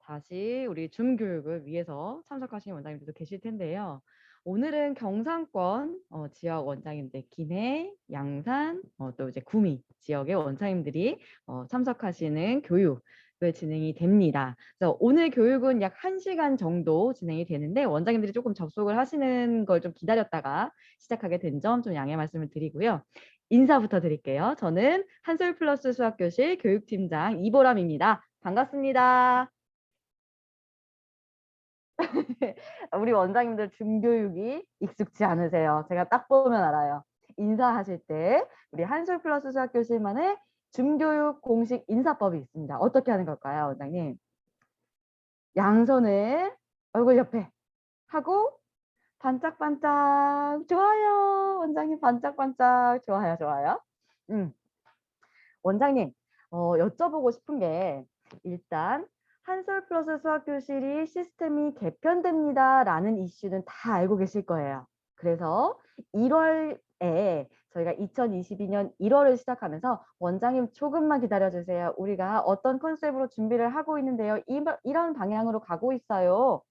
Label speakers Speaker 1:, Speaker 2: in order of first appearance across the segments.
Speaker 1: 다시 우리 줌 교육을 위해서 참석하시는 원장님들도 계실 텐데요. 오늘은 경상권 지역 원장님들 김해, 양산, 또 이제 구미 지역의 원장님들이 참석하시는 교육을 진행이 됩니다. 그래서 오늘 교육은 약 1시간 정도 진행이 되는데 원장님들이 조금 접속을 하시는 걸 좀 기다렸다가 시작하게 된 점 좀 양해 말씀을 드리고요. 인사부터 드릴게요. 저는 한솔플러스 수학교실 교육팀장 이보람입니다. 반갑습니다. 우리 원장님들 중교육이 익숙지 않으세요. 제가 딱 보면 알아요. 인사하실 때 우리 한솔 플러스 수학교실만의 중교육 공식 인사법이 있습니다. 어떻게 하는 걸까요, 원장님? 양손을 얼굴 옆에 하고 반짝반짝 좋아요. 원장님 반짝반짝 좋아요, 좋아요. 원장님, 여쭤보고 싶은 게 일단 한솔 플러스 수학교실이 시스템이 개편됩니다라는 이슈는 다 알고 계실 거예요. 그래서 1월에 저희가 2022년 1월을 시작하면서 원장님 조금만 기다려주세요. 우리가 어떤 컨셉으로 준비를 하고 있는데요. 이런 방향으로 가고 있어요.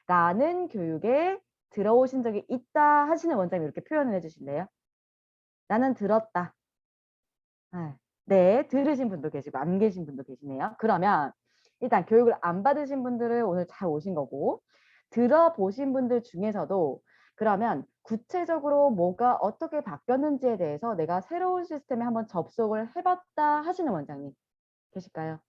Speaker 1: 라는 교육에 들어오신 적이 있다 하시는 원장님 이렇게 표현을 해주실래요? 나는 들었다. 네, 들으신 분도 계시고 안 계신 분도 계시네요. 그러면 일단 교육을 안 받으신 분들은 오늘 잘 오신 거고 들어보신 분들 중에서도 그러면 구체적으로 뭐가 어떻게 바뀌었는지에 대해서 내가 새로운 시스템에 한번 접속을 해봤다 하시는 원장님 계실까요?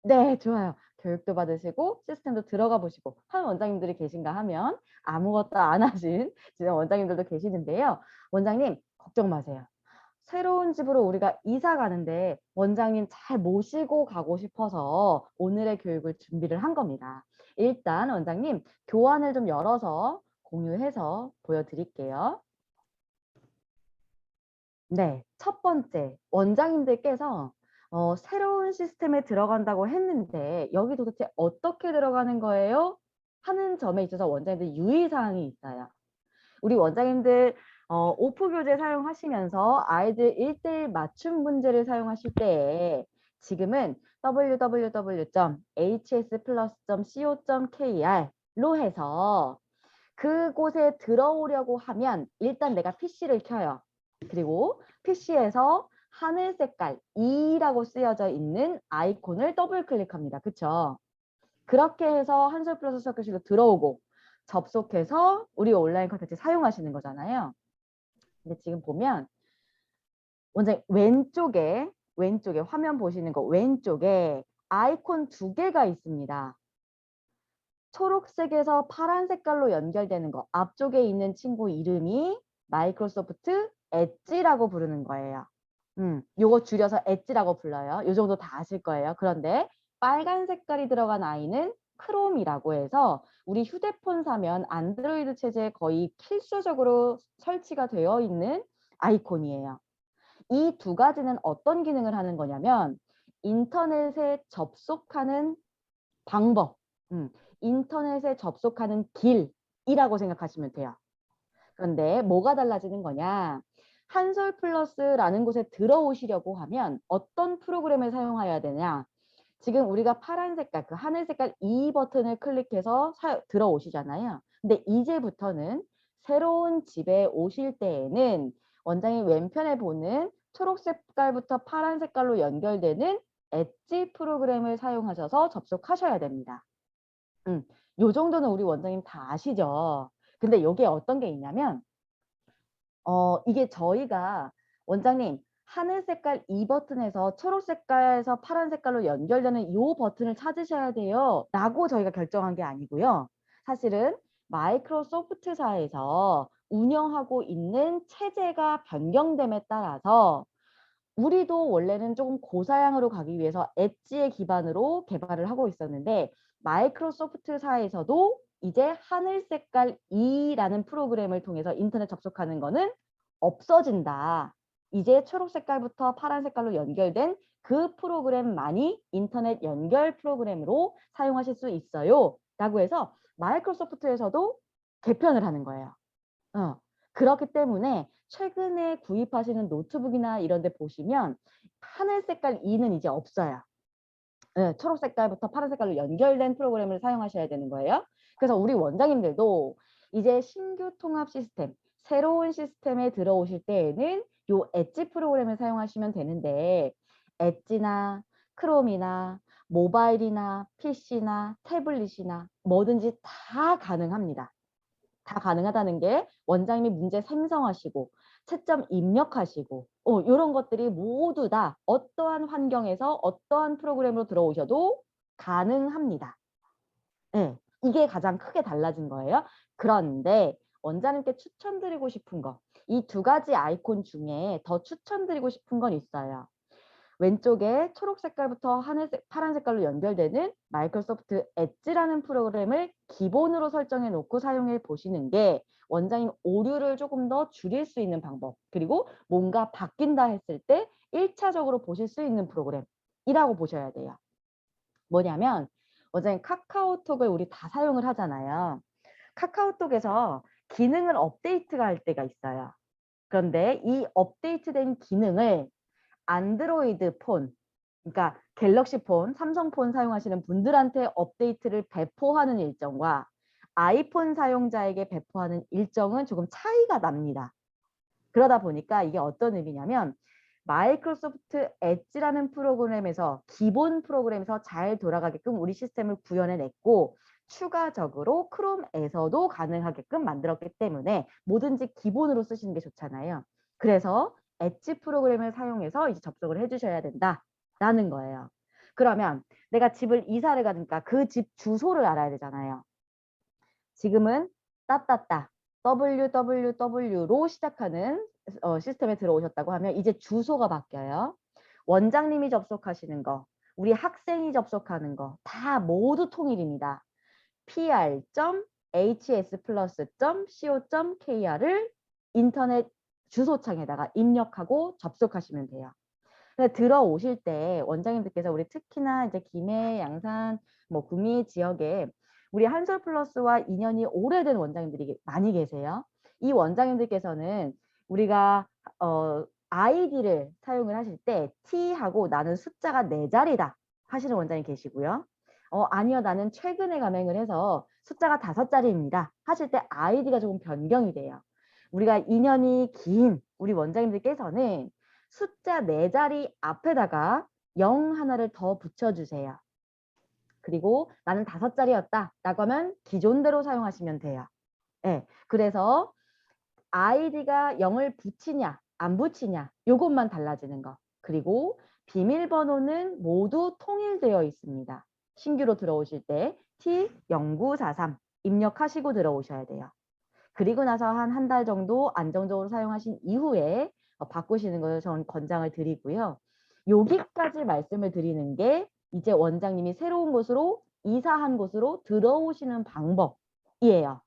Speaker 1: 네, 좋아요. 교육도 받으시고 시스템도 들어가 보시고 한 원장님들이 계신가 하면 아무것도 안 하신 진짜 원장님들도 계시는데요. 원장님 걱정 마세요. 새로운 집으로 우리가 이사 가는데 원장님 잘 모시고 가고 싶어서 오늘의 교육을 준비를 한 겁니다. 일단 원장님 교환을 좀 열어서 공유해서 보여드릴게요. 네, 첫 번째 원장님들께서 새로운 시스템에 들어간다고 했는데 여기 도대체 어떻게 들어가는 거예요? 하는 점에 있어서 원장님들 유의사항이 있어요. 우리 원장님들 오프 교재 사용하시면서 아이들 1대1 맞춤 문제를 사용하실 때 지금은 www.hsplus.co.kr로 해서 그곳에 들어오려고 하면 일단 내가 PC를 켜요. 그리고 PC에서 하늘 색깔 2라고 쓰여져 있는 아이콘을 더블 클릭합니다. 그쵸? 그렇게 해서 한솔 플러스 수학교실로 들어오고 접속해서 우리 온라인 컨텐츠 사용하시는 거잖아요. 근데 지금 보면 먼저 왼쪽에 화면 보시는 거 왼쪽에 아이콘 2개가 있습니다. 초록색에서 파란 색깔로 연결되는 거 앞쪽에 있는 친구 이름이 마이크로소프트 엣지라고 부르는 거예요. 요거 줄여서 엣지라고 불러요. 요 정도 다 아실 거예요. 그런데 빨간 색깔이 들어간 아이는 크롬이라고 해서 우리 휴대폰 사면 안드로이드 체제에 거의 필수적으로 설치가 되어 있는 아이콘이에요. 이 두 가지는 어떤 기능을 하는 거냐면 인터넷에 접속하는 방법, 인터넷에 접속하는 길이라고 생각하시면 돼요. 그런데 뭐가 달라지는 거냐? 한솔 플러스라는 곳에 들어오시려고 하면 어떤 프로그램을 사용해야 되냐? 지금 우리가 파란 색깔, 그 하늘 색깔 이 버튼을 클릭해서 들어오시잖아요. 근데 이제부터는 새로운 집에 오실 때에는 원장님 왼편에 보는 초록 색깔부터 파란 색깔로 연결되는 엣지 프로그램을 사용하셔서 접속하셔야 됩니다. 요 정도는 우리 원장님 다 아시죠? 근데 요게 어떤 게 있냐면 이게 저희가 원장님 하늘 색깔 이 버튼에서 초록 색깔에서 파란 색깔로 연결되는 요 버튼을 찾으셔야 돼요 라고 저희가 결정한 게 아니고요. 사실은 마이크로소프트사에서 운영하고 있는 체제가 변경됨에 따라서 우리도 원래는 조금 고사양으로 가기 위해서 엣지의 기반으로 개발을 하고 있었는데 마이크로소프트사에서도 이제 하늘 색깔 2라는 프로그램을 통해서 인터넷 접속하는 거는 없어진다. 이제 초록 색깔부터 파란 색깔로 연결된 그 프로그램만이 인터넷 연결 프로그램으로 사용하실 수 있어요. 라고 해서 마이크로소프트에서도 개편을 하는 거예요. 그렇기 때문에 최근에 구입하시는 노트북이나 이런 데 보시면 하늘 색깔 2는 이제 없어요. 네, 초록 색깔부터 파란 색깔로 연결된 프로그램을 사용하셔야 되는 거예요. 그래서 우리 원장님들도 이제 신규 통합 시스템, 새로운 시스템에 들어오실 때에는 요 엣지 프로그램을 사용하시면 되는데 엣지나 크롬이나 모바일이나 PC나 태블릿이나 뭐든지 다 가능합니다. 다 가능하다는 게 원장님이 문제 생성하시고 채점 입력하시고 이런 것들이 모두 다 어떠한 환경에서 어떠한 프로그램으로 들어오셔도 가능합니다. 네, 이게 가장 크게 달라진 거예요. 그런데 원장님께 추천드리고 싶은 거, 이 두 가지 아이콘 중에 더 추천드리고 싶은 건 있어요. 왼쪽에 초록 색깔부터 하늘색, 파란 색깔로 연결되는 마이크로소프트 엣지라는 프로그램을 기본으로 설정해 놓고 사용해 보시는 게 원장님 오류를 조금 더 줄일 수 있는 방법, 그리고 뭔가 바뀐다 했을 때 1차적으로 보실 수 있는 프로그램이라고 보셔야 돼요. 뭐냐면 원장님 카카오톡을 우리 다 사용을 하잖아요. 카카오톡에서 기능을 업데이트가 할 때가 있어요. 그런데 이 업데이트된 기능을 안드로이드 폰, 그러니까 갤럭시 폰, 삼성 폰 사용하시는 분들한테 업데이트를 배포하는 일정과 아이폰 사용자에게 배포하는 일정은 조금 차이가 납니다. 그러다 보니까 이게 어떤 의미냐면 마이크로소프트 엣지라는 프로그램에서 기본 프로그램에서 잘 돌아가게끔 우리 시스템을 구현해 냈고 추가적으로 크롬에서도 가능하게끔 만들었기 때문에 뭐든지 기본으로 쓰시는 게 좋잖아요. 그래서 엣지 프로그램을 사용해서 이제 접속을 해주셔야 된다라는 거예요. 그러면 내가 집을 이사를 가니까 그 집 주소를 알아야 되잖아요. 지금은 따따따 www로 시작하는 시스템에 들어오셨다고 하면 이제 주소가 바뀌어요. 원장님이 접속하시는 거, 우리 학생이 접속하는 거 다 모두 통일입니다. pr.hsplus.co.kr을 인터넷 주소창에다가 입력하고 접속하시면 돼요. 근데 들어오실 때 원장님들께서 우리 특히나 이제 김해, 양산, 뭐 구미 지역에 우리 한솔플러스와 인연이 오래된 원장님들이 많이 계세요. 이 원장님들께서는 우리가 아이디를 사용을 하실 때 T하고 나는 숫자가 4자리다 하시는 원장님 계시고요. 아니요, 나는 최근에 가맹을 해서 숫자가 5자리입니다 하실 때 아이디가 조금 변경이 돼요. 우리가 인연이 긴 우리 원장님들께서는 숫자 4자리 앞에다가 0 하나를 더 붙여주세요. 그리고 나는 5자리였다 라고 하면 기존대로 사용하시면 돼요. 네, 그래서 아이디가 0을 붙이냐 안 붙이냐 요것만 달라지는 거. 그리고 비밀번호는 모두 통일되어 있습니다. 신규로 들어오실 때 T0943 입력하시고 들어오셔야 돼요. 그리고 나서 한 달 정도 안정적으로 사용하신 이후에 바꾸시는 것을 저는 권장을 드리고요. 여기까지 말씀을 드리는 게 이제 원장님이 새로운 곳으로 이사한 곳으로 들어오시는 방법이에요.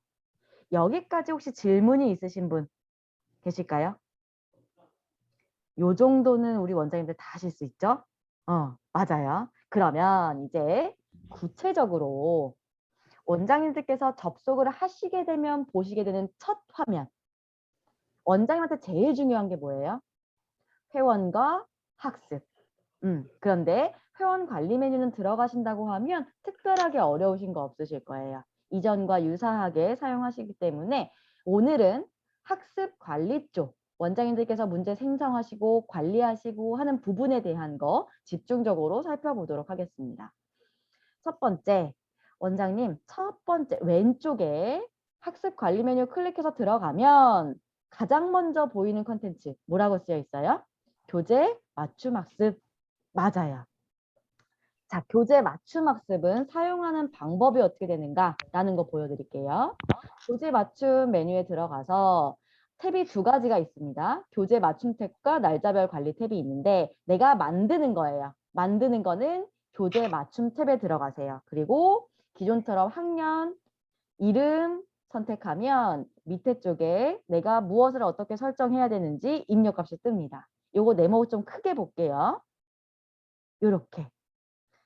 Speaker 1: 여기까지 혹시 질문이 있으신 분 계실까요? 요 정도는 우리 원장님들 다 하실 수 있죠? 맞아요. 그러면 이제 구체적으로 원장님들께서 접속을 하시게 되면 보시게 되는 첫 화면. 원장님한테 제일 중요한 게 뭐예요? 회원과 학습. 그런데 회원 관리 메뉴는 들어가신다고 하면 특별하게 어려우신 거 없으실 거예요. 이전과 유사하게 사용하시기 때문에 오늘은 학습 관리 쪽 원장님들께서 문제 생성하시고 관리하시고 하는 부분에 대한 거 집중적으로 살펴보도록 하겠습니다. 첫 번째, 원장님 첫 번째 왼쪽에 학습 관리 메뉴 클릭해서 들어가면 가장 먼저 보이는 컨텐츠 뭐라고 쓰여 있어요? 교재 맞춤 학습. 맞아요. 자, 교재 맞춤 학습은 사용하는 방법이 어떻게 되는가라는 거 보여드릴게요. 교재 맞춤 메뉴에 들어가서 탭이 2가지가 있습니다. 교재 맞춤 탭과 날짜별 관리 탭이 있는데 내가 만드는 거예요. 만드는 거는 교재 맞춤 탭에 들어가세요. 그리고 기존처럼 학년, 이름 선택하면 밑에 쪽에 내가 무엇을 어떻게 설정해야 되는지 입력값이 뜹니다. 요거 네모 좀 크게 볼게요. 요렇게.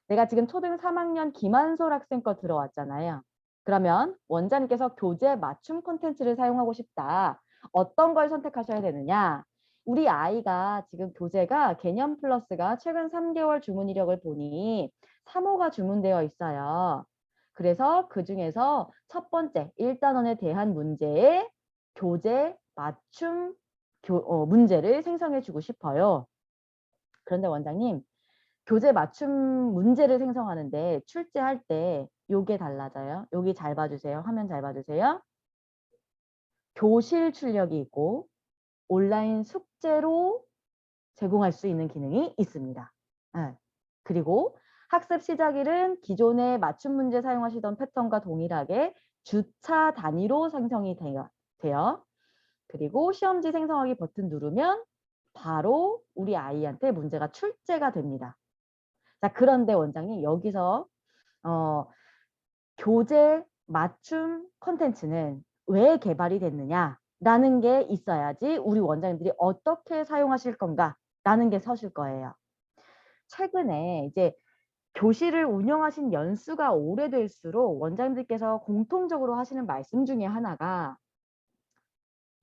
Speaker 1: 내가 지금 초등 3학년 김한솔 학생 거 들어왔잖아요. 그러면 원장님께서 교재 맞춤 콘텐츠를 사용하고 싶다. 어떤 걸 선택하셔야 되느냐? 우리 아이가 지금 교재가 개념 플러스가 최근 3개월 주문 이력을 보니 3호가 주문되어 있어요. 그래서 그 중에서 첫 번째 1단원에 대한 문제에 교재 맞춤 문제를 생성해 주고 싶어요. 그런데 원장님, 교재 맞춤 문제를 생성하는데 출제할 때 요게 달라져요. 여기 잘 봐주세요. 화면 잘 봐주세요. 교실 출력이 있고 온라인 숙제로 제공할 수 있는 기능이 있습니다. 네. 그리고 학습 시작일은 기존의 맞춤 문제 사용하시던 패턴과 동일하게 주차 단위로 생성이 돼요. 그리고 시험지 생성하기 버튼 누르면 바로 우리 아이한테 문제가 출제가 됩니다. 자, 그런데 원장님 여기서 교재 맞춤 콘텐츠는 왜 개발이 됐느냐라는 게 있어야지 우리 원장님들이 어떻게 사용하실 건가라는 게 서실 거예요. 최근에 이제 교실을 운영하신 연수가 오래될수록 원장님들께서 공통적으로 하시는 말씀 중에 하나가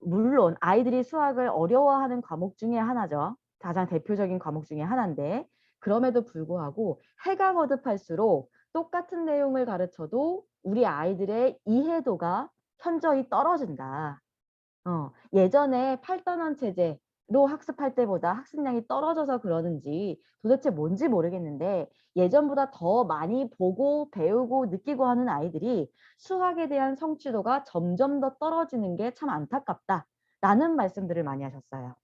Speaker 1: 물론 아이들이 수학을 어려워하는 과목 중에 하나죠. 가장 대표적인 과목 중에 하나인데 그럼에도 불구하고 해가 거듭할수록 똑같은 내용을 가르쳐도 우리 아이들의 이해도가 현저히 떨어진다. 예전에 8단원 체제로 학습할 때보다 학습량이 떨어져서 그러는지 도대체 뭔지 모르겠는데 예전보다 더 많이 보고 배우고 느끼고 하는 아이들이 수학에 대한 성취도가 점점 더 떨어지는 게 참 안타깝다라는 말씀들을 많이 하셨어요.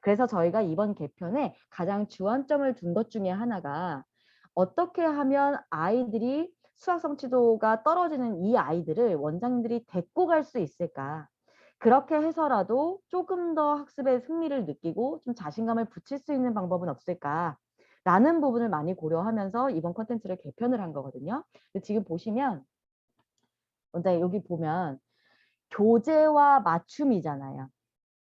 Speaker 1: 그래서 저희가 이번 개편에 가장 주안점을 둔 것 중에 하나가 어떻게 하면 아이들이 수학 성취도가 떨어지는 이 아이들을 원장님들이 데리고 갈 수 있을까? 그렇게 해서라도 조금 더 학습에 흥미를 느끼고 좀 자신감을 붙일 수 있는 방법은 없을까? 라는 부분을 많이 고려하면서 이번 콘텐츠를 개편을 한 거거든요. 지금 보시면 원장님 여기 보면 교재와 맞춤이잖아요.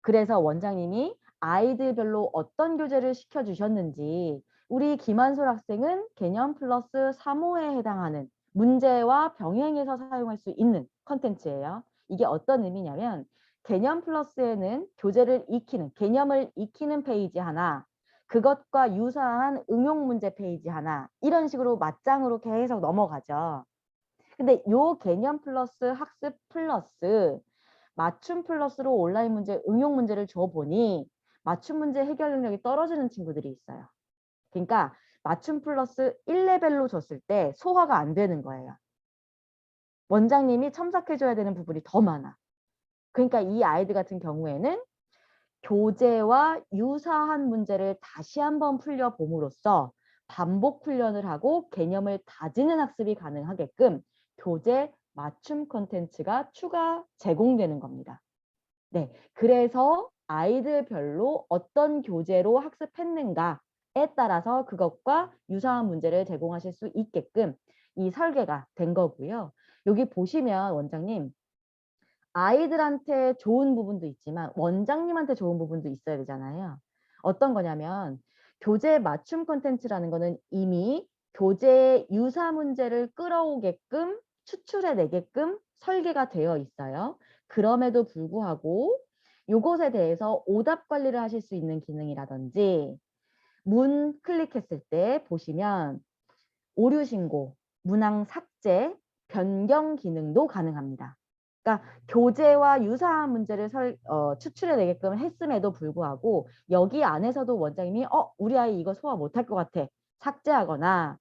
Speaker 1: 그래서 원장님이 아이들별로 어떤 교재를 시켜주셨는지 우리 김한솔 학생은 개념 플러스 3호에 해당하는 문제와 병행해서 사용할 수 있는 컨텐츠예요. 이게 어떤 의미냐면 개념 플러스에는 교재를 익히는, 개념을 익히는 페이지 하나, 그것과 유사한 응용 문제 페이지 하나 이런 식으로 맞장으로 계속 넘어가죠. 근데 요 개념 플러스 학습 플러스 맞춤 플러스로 온라인 문제, 응용 문제를 줘보니 맞춤 문제 해결 능력이 떨어지는 친구들이 있어요. 그러니까 맞춤 플러스 1레벨로 줬을 때 소화가 안 되는 거예요. 원장님이 첨삭해줘야 되는 부분이 더 많아. 그러니까 이 아이들 같은 경우에는 교재와 유사한 문제를 다시 한번 풀려봄으로써 반복 훈련을 하고 개념을 다지는 학습이 가능하게끔 교재 맞춤 콘텐츠가 추가 제공되는 겁니다. 네, 그래서 아이들별로 어떤 교재로 학습했는가에 따라서 그것과 유사한 문제를 제공하실 수 있게끔 이 설계가 된 거고요. 여기 보시면 원장님 아이들한테 좋은 부분도 있지만 원장님한테 좋은 부분도 있어야 되잖아요. 어떤 거냐면 교재 맞춤 콘텐츠라는 거는 이미 교재 유사 문제를 끌어오게끔 추출해내게끔 설계가 되어 있어요. 그럼에도 불구하고 이것에 대해서 오답 관리를 하실 수 있는 기능이라든지 문 클릭했을 때 보시면 오류 신고, 문항 삭제, 변경 기능도 가능합니다. 그러니까 교재와 유사한 문제를 추출해내게끔 했음에도 불구하고 여기 안에서도 원장님이 우리 아이 이거 소화 못할 것 같아. 삭제하거나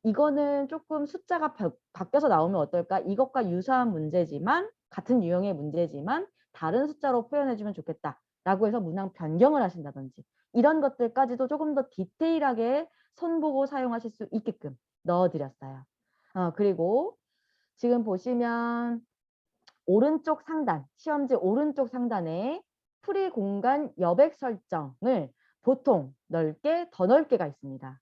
Speaker 1: 이거는 조금 숫자가 바뀌어서 나오면 어떨까? 이것과 유사한 문제지만 같은 유형의 문제지만 다른 숫자로 표현해주면 좋겠다. 라고 해서 문항 변경을 하신다든지 이런 것들까지도 조금 더 디테일하게 손보고 사용하실 수 있게끔 넣어드렸어요. 그리고 지금 보시면 오른쪽 상단, 시험지 오른쪽 상단에 풀이 공간 여백 설정을 보통 넓게, 더 넓게가 있습니다.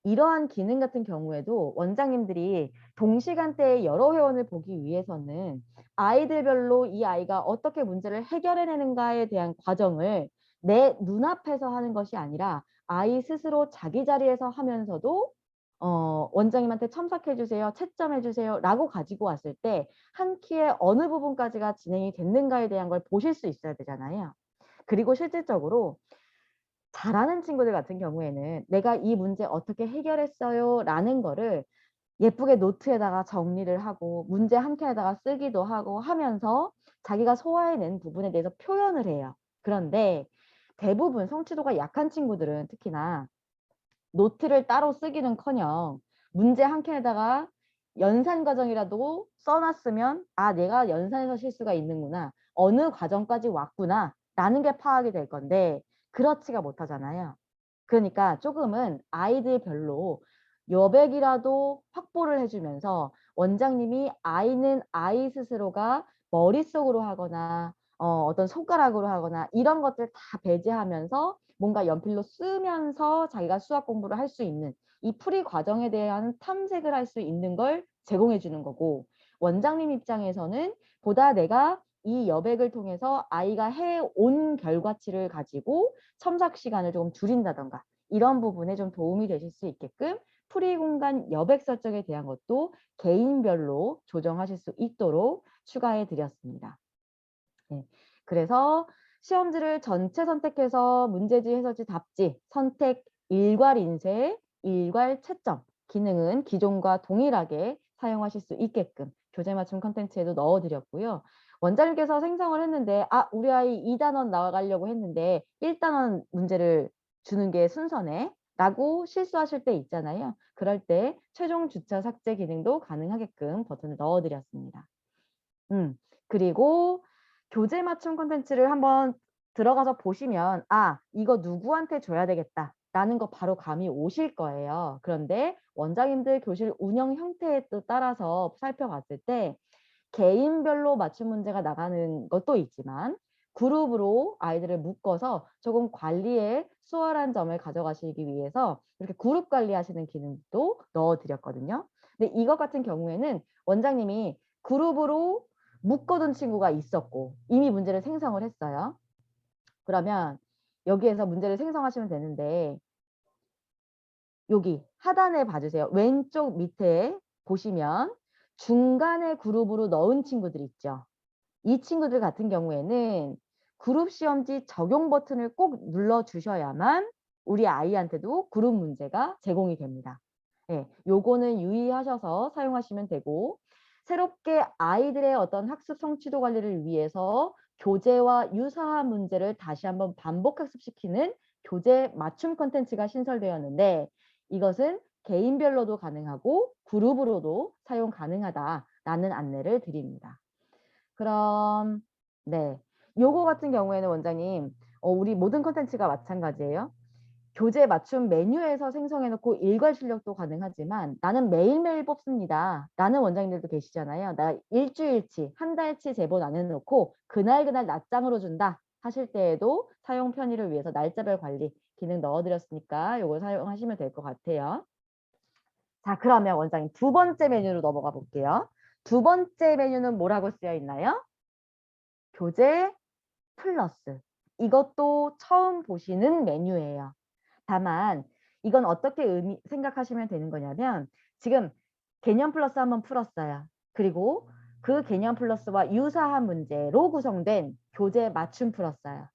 Speaker 1: 이러한 기능 같은 경우에도 원장님들이 동시간대에 여러 회원을 보기 위해서는 아이들별로 이 아이가 어떻게 문제를 해결해내는가에 대한 과정을 내 눈앞에서 하는 것이 아니라 아이 스스로 자기 자리에서 하면서도 원장님한테 첨삭해 주세요, 채점해 주세요 라고 가지고 왔을 때 한 키의 어느 부분까지가 진행이 됐는가에 대한 걸 보실 수 있어야 되잖아요. 그리고 실질적으로 잘하는 친구들 같은 경우에는 내가 이 문제 어떻게 해결했어요? 라는 거를 예쁘게 노트에다가 정리를 하고 문제 한 켠에다가 쓰기도 하고 하면서 자기가 소화해낸 부분에 대해서 표현을 해요. 그런데 대부분 성취도가 약한 친구들은 특히나 노트를 따로 쓰기는커녕 문제 한 켠에다가 연산 과정이라도 써놨으면 아 내가 연산에서 실수가 있는구나. 어느 과정까지 왔구나. 라는 게 파악이 될 건데 그렇지가 못하잖아요. 그러니까 조금은 아이들별로 여백이라도 확보를 해주면서 원장님이 아이는 아이 스스로가 머릿속으로 하거나 어떤 손가락으로 하거나 이런 것들 다 배제하면서 뭔가 연필로 쓰면서 자기가 수학 공부를 할 수 있는 이 풀이 과정에 대한 탐색을 할 수 있는 걸 제공해 주는 거고 원장님 입장에서는 보다 내가 이 여백을 통해서 아이가 해온 결과치를 가지고 첨삭 시간을 조금 줄인다던가 이런 부분에 좀 도움이 되실 수 있게끔 풀이 공간 여백 설정에 대한 것도 개인별로 조정하실 수 있도록 추가해 드렸습니다. 네. 그래서 시험지를 전체 선택해서 문제지, 해설지, 답지, 선택 일괄 인쇄, 일괄 채점 기능은 기존과 동일하게 사용하실 수 있게끔 교재 맞춤 컨텐츠에도 넣어드렸고요. 원장님께서 생성을 했는데 아 우리 아이 2단원 나가려고 했는데 1단원 문제를 주는 게 순서네 라고 실수하실 때 있잖아요. 그럴 때 최종 주차 삭제 기능도 가능하게끔 버튼을 넣어드렸습니다. 그리고 교재 맞춤 콘텐츠를 한번 들어가서 보시면 아 이거 누구한테 줘야 되겠다 라는 거 바로 감이 오실 거예요. 그런데 원장님들 교실 운영 형태에 또 따라서 살펴봤을 때 개인별로 맞춤 문제가 나가는 것도 있지만 그룹으로 아이들을 묶어서 조금 관리에 수월한 점을 가져가시기 위해서 이렇게 그룹 관리하시는 기능도 넣어드렸거든요. 근데 이것 같은 경우에는 원장님이 그룹으로 묶어둔 친구가 있었고 이미 문제를 생성을 했어요. 그러면 여기에서 문제를 생성하시면 되는데 여기 하단에 봐주세요. 왼쪽 밑에 보시면 중간에 그룹으로 넣은 친구들 있죠. 이 친구들 같은 경우에는 그룹 시험지 적용 버튼을 꼭 눌러주셔야만 우리 아이한테도 그룹 문제가 제공이 됩니다. 예, 요거는 유의하셔서 사용하시면 되고 새롭게 아이들의 어떤 학습 성취도 관리를 위해서 교재와 유사한 문제를 다시 한번 반복 학습시키는 교재 맞춤 콘텐츠가 신설되었는데 이것은 개인별로도 가능하고 그룹으로도 사용 가능하다라는 안내를 드립니다. 그럼 네, 요거 같은 경우에는 원장님 우리 모든 콘텐츠가 마찬가지예요. 교재 맞춤 메뉴에서 생성해놓고 일괄 출력도 가능하지만 나는 매일매일 뽑습니다. 라는 원장님들도 계시잖아요. 나 일주일치, 한 달치 제본 안 해놓고 그날그날 낮장으로 준다 하실 때에도 사용 편의를 위해서 날짜별 관리 기능 넣어드렸으니까 요거 사용하시면 될 것 같아요. 자, 그러면 원장님 두 번째 메뉴로 넘어가 볼게요. 두 번째 메뉴는 뭐라고 쓰여 있나요? 교재 플러스. 이것도 처음 보시는 메뉴예요. 다만 이건 어떻게 생각하시면 되는 거냐면 지금 개념 플러스 한번 풀었어요. 그리고 그 개념 플러스와 유사한 문제로 구성된 교재 맞춤 풀었어요.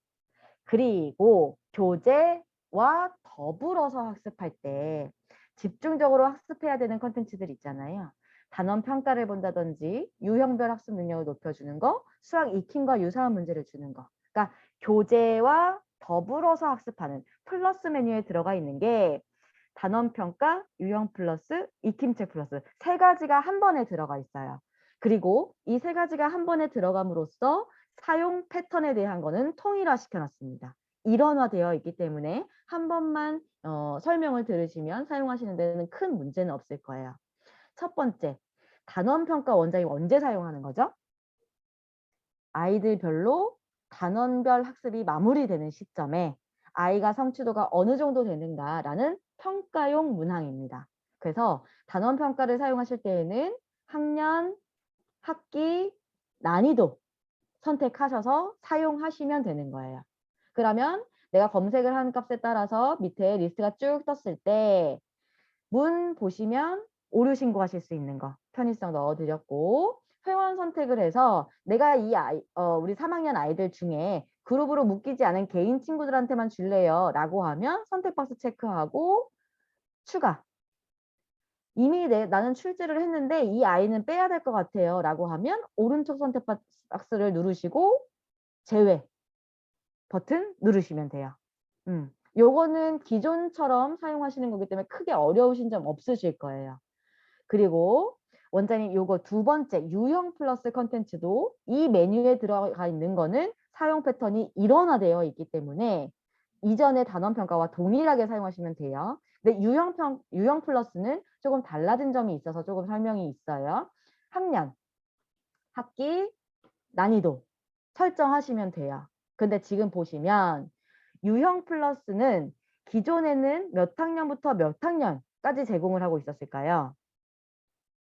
Speaker 1: 그리고 교재와 더불어서 학습할 때 집중적으로 학습해야 되는 컨텐츠들 있잖아요. 단원 평가를 본다든지 유형별 학습 능력을 높여주는 거, 수학 익힘과 유사한 문제를 주는 거. 그러니까 교재와 더불어서 학습하는 플러스 메뉴에 들어가 있는 게 단원 평가, 유형 플러스, 익힘책 플러스 세 가지가 한 번에 들어가 있어요. 그리고 이 세 가지가 한 번에 들어감으로써 사용 패턴에 대한 거는 통일화 시켜놨습니다. 일원화되어 있기 때문에 한 번만 설명을 들으시면 사용하시는 데는 큰 문제는 없을 거예요. 첫 번째, 단원평가 원장님 언제 사용하는 거죠? 아이들별로 단원별 학습이 마무리되는 시점에 아이가 성취도가 어느 정도 되는가라는 평가용 문항입니다. 그래서 단원평가를 사용하실 때에는 학년, 학기, 난이도 선택하셔서 사용하시면 되는 거예요. 그러면 내가 검색을 하는 값에 따라서 밑에 리스트가 쭉 떴을 때 문 보시면 오류 신고하실 수 있는 거 편의성 넣어드렸고 회원 선택을 해서 내가 우리 3학년 아이들 중에 그룹으로 묶이지 않은 개인 친구들한테만 줄래요 라고 하면 선택 박스 체크하고 추가. 이미 나는 출제를 했는데 이 아이는 빼야 될 것 같아요 라고 하면 오른쪽 선택 박스를 누르시고 제외 버튼 누르시면 돼요. 요거는 기존처럼 사용하시는 거기 때문에 크게 어려우신 점 없으실 거예요. 그리고 원장님 요거 두 번째 유형 플러스 컨텐츠도 이 메뉴에 들어가 있는 거는 사용 패턴이 일원화되어 있기 때문에 이전의 단원평가와 동일하게 사용하시면 돼요. 근데 유형 플러스는 조금 달라진 점이 있어서 조금 설명이 있어요. 학년, 학기, 난이도 설정하시면 돼요. 근데 지금 보시면 유형 플러스는 기존에는 몇 학년부터 몇 학년까지 제공을 하고 있었을까요?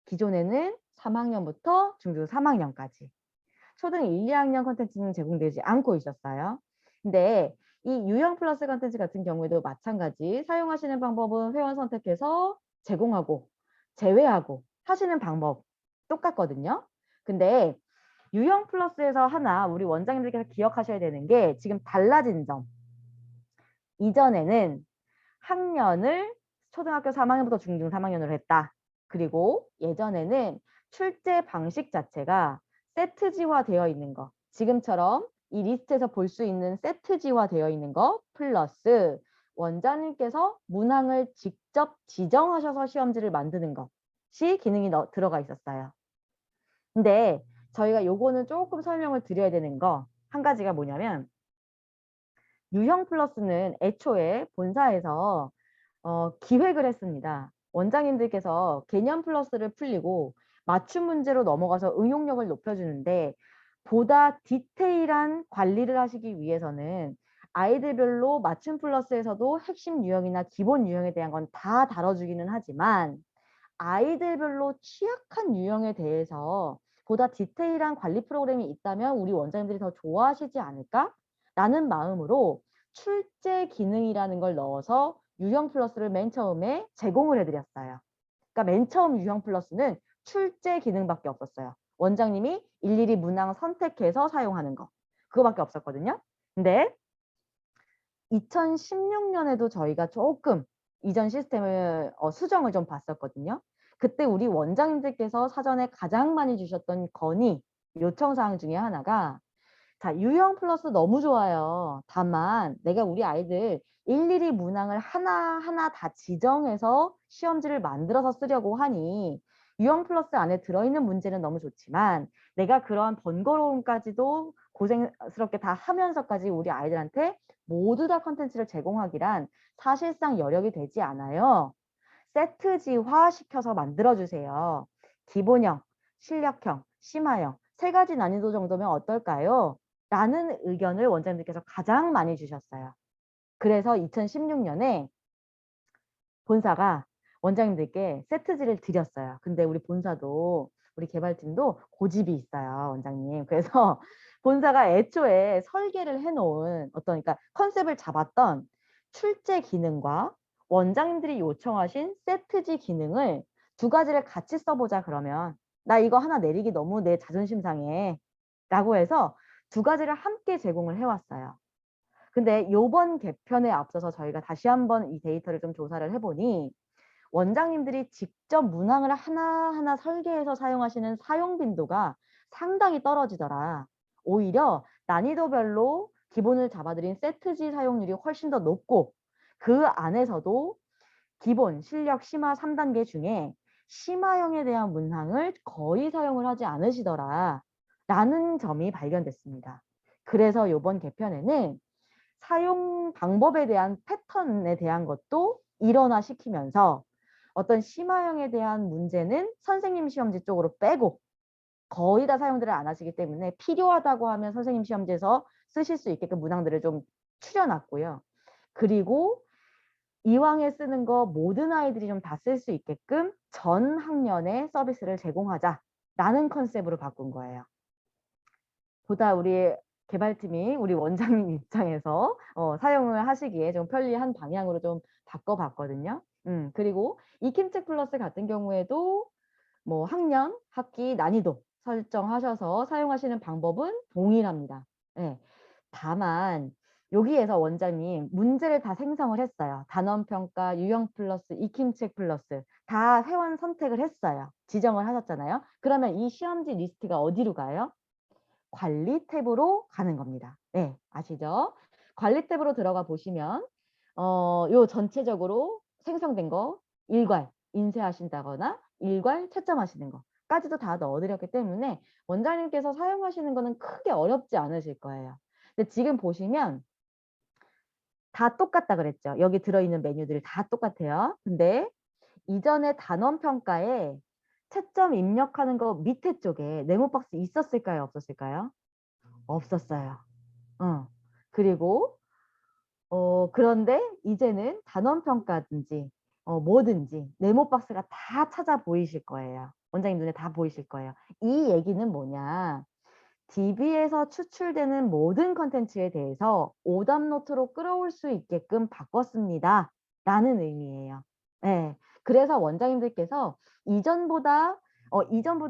Speaker 1: 기존에는 3학년부터 중등 3학년까지. 초등 1, 2학년 콘텐츠는 제공되지 않고 있었어요. 근데 이 유형 플러스 콘텐츠 같은 경우에도 마찬가지 사용하시는 방법은 회원 선택해서 제공하고 제외하고 하시는 방법 똑같거든요. 근데 유형 플러스에서 하나 우리 원장님들께서 기억하셔야 되는 게 지금 달라진 점. 이전에는 학년을 초등학교 3학년부터 중등 3학년으로 했다. 그리고 예전에는 출제 방식 자체가 세트지화 되어 있는 거. 지금처럼 이 리스트에서 볼 수 있는 세트지화 되어 있는 거 플러스 원장님께서 문항을 직접 지정하셔서 시험지를 만드는 것이 기능이 들어가 있었어요. 근데 저희가 요거는 조금 설명을 드려야 되는 거 한 가지가 뭐냐면 유형 플러스는 애초에 본사에서 기획을 했습니다. 원장님들께서 개념 플러스를 풀리고 맞춤 문제로 넘어가서 응용력을 높여주는데 보다 디테일한 관리를 하시기 위해서는 아이들별로 맞춤 플러스에서도 핵심 유형이나 기본 유형에 대한 건 다 다뤄주기는 하지만 아이들별로 취약한 유형에 대해서 보다 디테일한 관리 프로그램이 있다면 우리 원장님들이 더 좋아하시지 않을까? 라는 마음으로 출제 기능이라는 걸 넣어서 유형 플러스를 맨 처음에 제공을 해드렸어요. 그러니까 맨 처음 유형 플러스는 출제 기능밖에 없었어요. 원장님이 일일이 문항 선택해서 사용하는 거. 그거밖에 없었거든요. 근데 2016년에도 저희가 조금 이전 시스템을 수정을 좀 봤었거든요. 그때 우리 원장님들께서 사전에 가장 많이 주셨던 건의, 요청사항 중에 하나가 자, 유형 플러스 너무 좋아요. 다만 내가 우리 아이들 일일이 문항을 하나하나 다 지정해서 시험지를 만들어서 쓰려고 하니 유형 플러스 안에 들어있는 문제는 너무 좋지만 내가 그러한 번거로움까지도 고생스럽게 다 하면서까지 우리 아이들한테 모두 다 컨텐츠를 제공하기란 사실상 여력이 되지 않아요. 세트지화 시켜서 만들어주세요. 기본형, 실력형, 심화형 세 가지 난이도 정도면 어떨까요? 라는 의견을 원장님들께서 가장 많이 주셨어요. 그래서 2016년에 본사가 원장님들께 세트지를 드렸어요. 근데 우리 본사도 우리 개발팀도 고집이 있어요, 원장님. 그래서 본사가 애초에 설계를 해놓은 그러니까 컨셉을 잡았던 출제 기능과 원장님들이 요청하신 세트지 기능을 두 가지를 같이 써보자 그러면 나 이거 하나 내리기 너무 내 자존심 상해 라고 해서 두 가지를 함께 제공을 해왔어요. 근데 요번 개편에 앞서서 저희가 다시 한번 이 데이터를 좀 조사를 해보니 원장님들이 직접 문항을 하나하나 설계해서 사용하시는 사용 빈도가 상당히 떨어지더라. 오히려 난이도별로 기본을 잡아드린 세트지 사용률이 훨씬 더 높고 그 안에서도 기본, 실력, 심화 3단계 중에 심화형에 대한 문항을 거의 사용을 하지 않으시더라 라는 점이 발견됐습니다. 그래서 이번 개편에는 사용 방법에 대한 패턴에 대한 것도 일원화시키면서 어떤 심화형에 대한 문제는 선생님 시험지 쪽으로 빼고 거의 다 사용들을 안 하시기 때문에 필요하다고 하면 선생님 시험지에서 쓰실 수 있게끔 문항들을 좀 추려놨고요. 그리고 이왕에 쓰는 거 모든 아이들이 좀 다 쓸 수 있게끔 전 학년에 서비스를 제공하자라는 컨셉으로 바꾼 거예요. 보다 우리 개발팀이 우리 원장님 입장에서 사용을 하시기에 좀 편리한 방향으로 좀 바꿔봤거든요. 그리고 이킴책 플러스 같은 경우에도 뭐 학년, 학기, 난이도 설정하셔서 사용하시는 방법은 동일합니다. 예. 다만 여기에서 원장님 문제를 다 생성을 했어요. 단원평가, 유형 플러스, 익힘책 플러스 다 회원 선택을 했어요. 지정을 하셨잖아요. 그러면 이 시험지 리스트가 어디로 가요? 관리 탭으로 가는 겁니다. 네, 아시죠? 관리 탭으로 들어가 보시면 요 전체적으로 생성된 거 일괄 인쇄하신다거나 일괄 채점하시는 거까지도 다 넣어드렸기 때문에 원장님께서 사용하시는 거는 크게 어렵지 않으실 거예요. 근데 지금 보시면 다 똑같다 그랬죠. 여기 들어있는 메뉴들이 다 똑같아요. 근데 이전에 단원평가에 채점 입력하는 거 밑에 쪽에 네모박스 있었을까요? 없었을까요? 없었어요. 그리고 그런데 이제는 단원평가든지 뭐든지 네모박스가 다 찾아 보이실 거예요. 원장님 눈에 다 보이실 거예요. 이 얘기는 뭐냐? DB에서 추출되는 모든 컨텐츠에 대해서 오답노트로 끌어올 수 있게끔 바꿨습니다. 라는 의미예요. 네. 그래서 원장님들께서 이전보다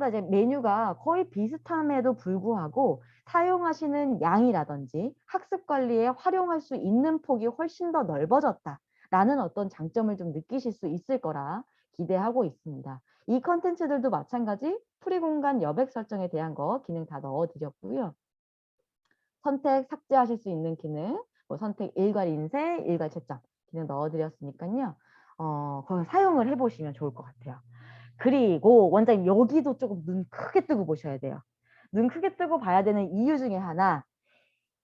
Speaker 1: 이제 메뉴가 거의 비슷함에도 불구하고 사용하시는 양이라든지 학습 관리에 활용할 수 있는 폭이 훨씬 더 넓어졌다라는 어떤 장점을 좀 느끼실 수 있을 거라 기대하고 있습니다. 이 컨텐츠들도 마찬가지 프리 공간 여백 설정에 대한 거 기능 다 넣어드렸고요. 선택 삭제하실 수 있는 기능, 뭐 선택 일괄 인쇄, 일괄 채점 기능 넣어드렸으니까요. 그걸 사용을 해보시면 좋을 것 같아요. 그리고 원장님 여기도 조금 눈 크게 뜨고 보셔야 돼요. 눈 크게 뜨고 봐야 되는 이유 중에 하나,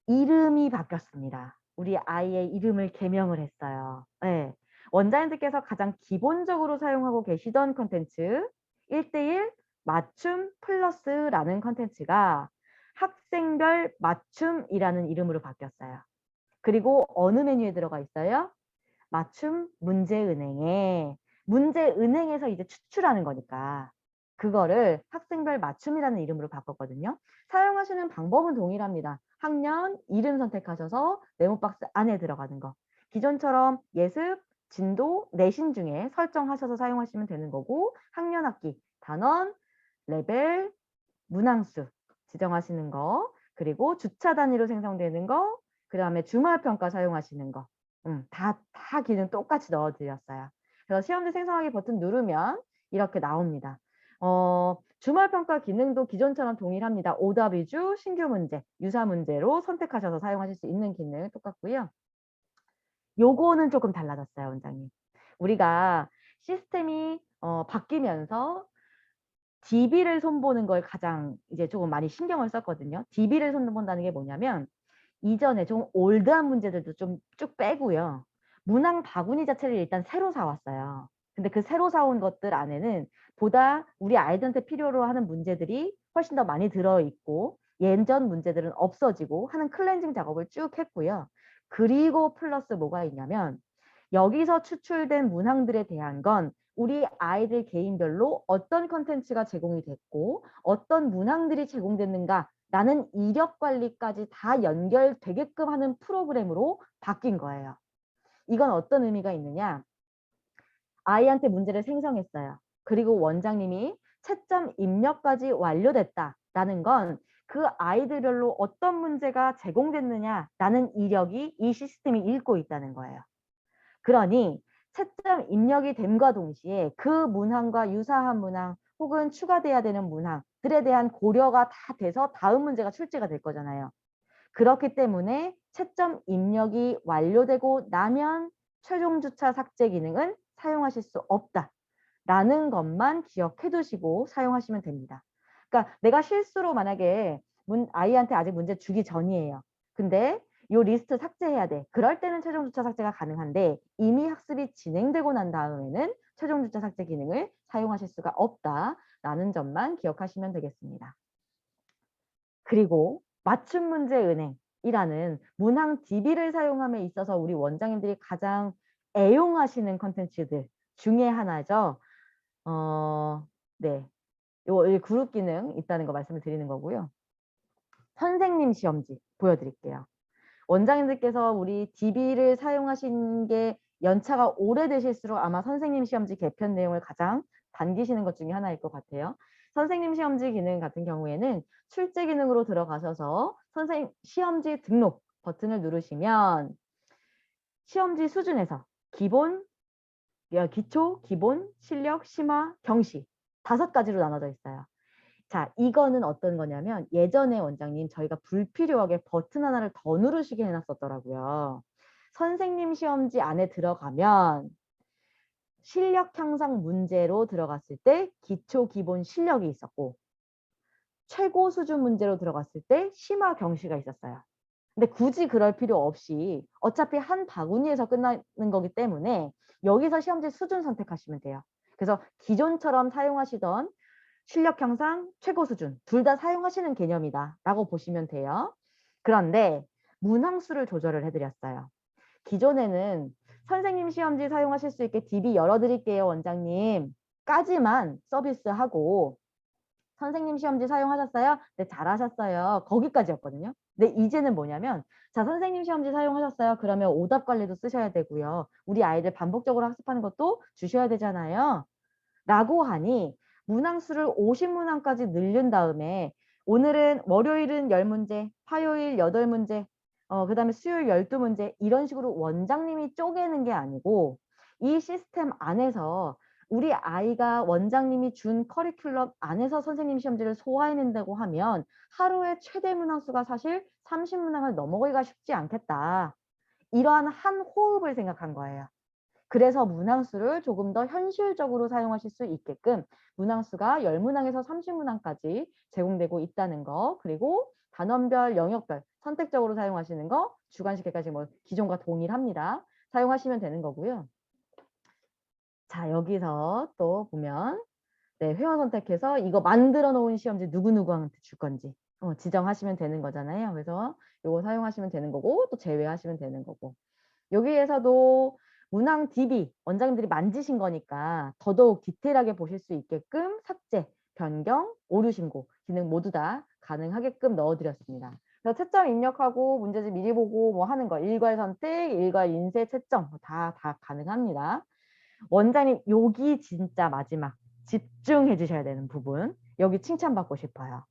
Speaker 1: 이름이 바뀌었습니다. 우리 아이의 이름을 개명을 했어요. 네. 원장님들께서 가장 기본적으로 사용하고 계시던 컨텐츠 1:1 맞춤 플러스라는 컨텐츠가 학생별 맞춤이라는 이름으로 바뀌었어요. 그리고 어느 메뉴에 들어가 있어요? 맞춤 문제은행에 문제은행에서 이제 추출하는 거니까 그거를 학생별 맞춤이라는 이름으로 바꿨거든요. 사용하시는 방법은 동일합니다. 학년, 이름 선택하셔서 네모박스 안에 들어가는 거. 기존처럼 예습, 진도, 내신 중에 설정하셔서 사용하시면 되는 거고 학년 학기, 단원, 레벨, 문항수 지정하시는 거, 그리고 주차 단위로 생성되는 거, 그 다음에 주말 평가 사용하시는 거, 다 기능 똑같이 넣어드렸어요. 그래서 시험지 생성하기 버튼 누르면 이렇게 나옵니다. 주말 평가 기능도 기존처럼 동일합니다. 오답 위주, 신규 문제, 유사 문제로 선택하셔서 사용하실 수 있는 기능 똑같고요. 요거는 조금 달라졌어요, 원장님. 우리가 시스템이 바뀌면서 DB를 손보는 걸 가장 이제 조금 많이 신경을 썼거든요. DB를 손본다는 게 뭐냐면 이전에 좀 올드한 문제들도 좀 쭉 빼고요. 문항 바구니 자체를 일단 새로 사왔어요. 근데 그 새로 사온 것들 안에는 보다 우리 아이들한테 필요로 하는 문제들이 훨씬 더 많이 들어있고 예전 문제들은 없어지고 하는 클렌징 작업을 쭉 했고요. 그리고 플러스 뭐가 있냐면 여기서 추출된 문항들에 대한 건 우리 아이들 개인별로 어떤 컨텐츠가 제공이 됐고 어떤 문항들이 제공됐는가라는 이력 관리까지 다 연결되게끔 하는 프로그램으로 바뀐 거예요. 이건 어떤 의미가 있느냐? 아이한테 문제를 생성했어요. 그리고 원장님이 채점 입력까지 완료됐다라는 건 그 아이들별로 어떤 문제가 제공됐느냐라는 이력이 이 시스템이 읽고 있다는 거예요. 그러니 채점 입력이 됨과 동시에 그 문항과 유사한 문항 혹은 추가돼야 되는 문항들에 대한 고려가 다 돼서 다음 문제가 출제가 될 거잖아요. 그렇기 때문에 채점 입력이 완료되고 나면 최종 주차 삭제 기능은 사용하실 수 없다라는 것만 기억해 두시고 사용하시면 됩니다. 그러니까 내가 실수로 만약에 아이한테 아직 문제 주기 전이에요. 근데 요 리스트 삭제해야 돼. 그럴 때는 최종 주차 삭제가 가능한데 이미 학습이 진행되고 난 다음에는 최종 주차 삭제 기능을 사용하실 수가 없다라는 점만 기억하시면 되겠습니다. 그리고 맞춤 문제 은행이라는 문항 DB를 사용함에 있어서 우리 원장님들이 가장 애용하시는 컨텐츠들 중에 하나죠. 네. 요 그룹 기능 있다는 거 말씀을 드리는 거고요. 선생님 시험지 보여드릴게요. 원장님들께서 우리 DB를 사용하신 게 연차가 오래되실수록 아마 선생님 시험지 개편 내용을 가장 당기시는 것 중에 하나일 것 같아요. 선생님 시험지 기능 같은 경우에는 출제 기능으로 들어가셔서 선생님 시험지 등록 버튼을 누르시면 시험지 수준에서 기본, 기초, 기본, 실력, 심화, 경시 5가지로 나눠져 있어요. 자, 이거는 어떤 거냐면 예전에 원장님 저희가 불필요하게 버튼 하나를 더 누르시게 해놨었더라고요. 선생님 시험지 안에 들어가면 실력 향상 문제로 들어갔을 때 기초, 기본, 실력이 있었고 최고 수준 문제로 들어갔을 때 심화, 경시가 있었어요. 근데 굳이 그럴 필요 없이 어차피 한 바구니에서 끝나는 거기 때문에 여기서 시험지 수준 선택하시면 돼요. 그래서 기존처럼 사용하시던 실력 향상, 최고 수준 둘 다 사용하시는 개념이다 라고 보시면 돼요. 그런데 문항수를 조절을 해드렸어요. 기존에는 선생님 시험지 사용하실 수 있게 DB 열어드릴게요 원장님 까지만 서비스하고 선생님 시험지 사용하셨어요? 네, 잘하셨어요. 거기까지였거든요. 근데 이제는 뭐냐면 자, 선생님 시험지 사용하셨어요? 그러면 오답 관리도 쓰셔야 되고요. 우리 아이들 반복적으로 학습하는 것도 주셔야 되잖아요. 라고 하니 문항수를 50문항까지 늘린 다음에 오늘은 월요일은 10문제, 화요일 8문제, 그다음에 수요일 12문제 이런 식으로 원장님이 쪼개는 게 아니고 이 시스템 안에서 우리 아이가 원장님이 준 커리큘럼 안에서 선생님 시험지를 소화해낸다고 하면 하루에 최대 문항수가 사실 30문항을 넘어가기가 쉽지 않겠다. 이러한 한 호흡을 생각한 거예요. 그래서 문항수를 조금 더 현실적으로 사용하실 수 있게끔 문항수가 10문항에서 30문항까지 제공되고 있다는 거, 그리고 단원별, 영역별 선택적으로 사용하시는 거, 주관식까지 뭐 기존과 동일합니다. 사용하시면 되는 거고요. 자, 여기서 또 보면 네, 회원 선택해서 이거 만들어 놓은 시험지 누구누구한테 줄 건지 지정하시면 되는 거잖아요. 그래서 이거 사용하시면 되는 거고 또 제외하시면 되는 거고. 여기에서도 문항 DB 원장님들이 만지신 거니까 더더욱 디테일하게 보실 수 있게끔 삭제, 변경, 오류 신고 기능 모두 다 가능하게끔 넣어드렸습니다. 그래서 채점 입력하고 문제집 미리 보고 뭐 하는 거 일괄 선택, 일괄 인쇄, 채점 다 가능합니다. 원장님 여기 진짜 마지막 집중해 주셔야 되는 부분 여기 칭찬받고 싶어요.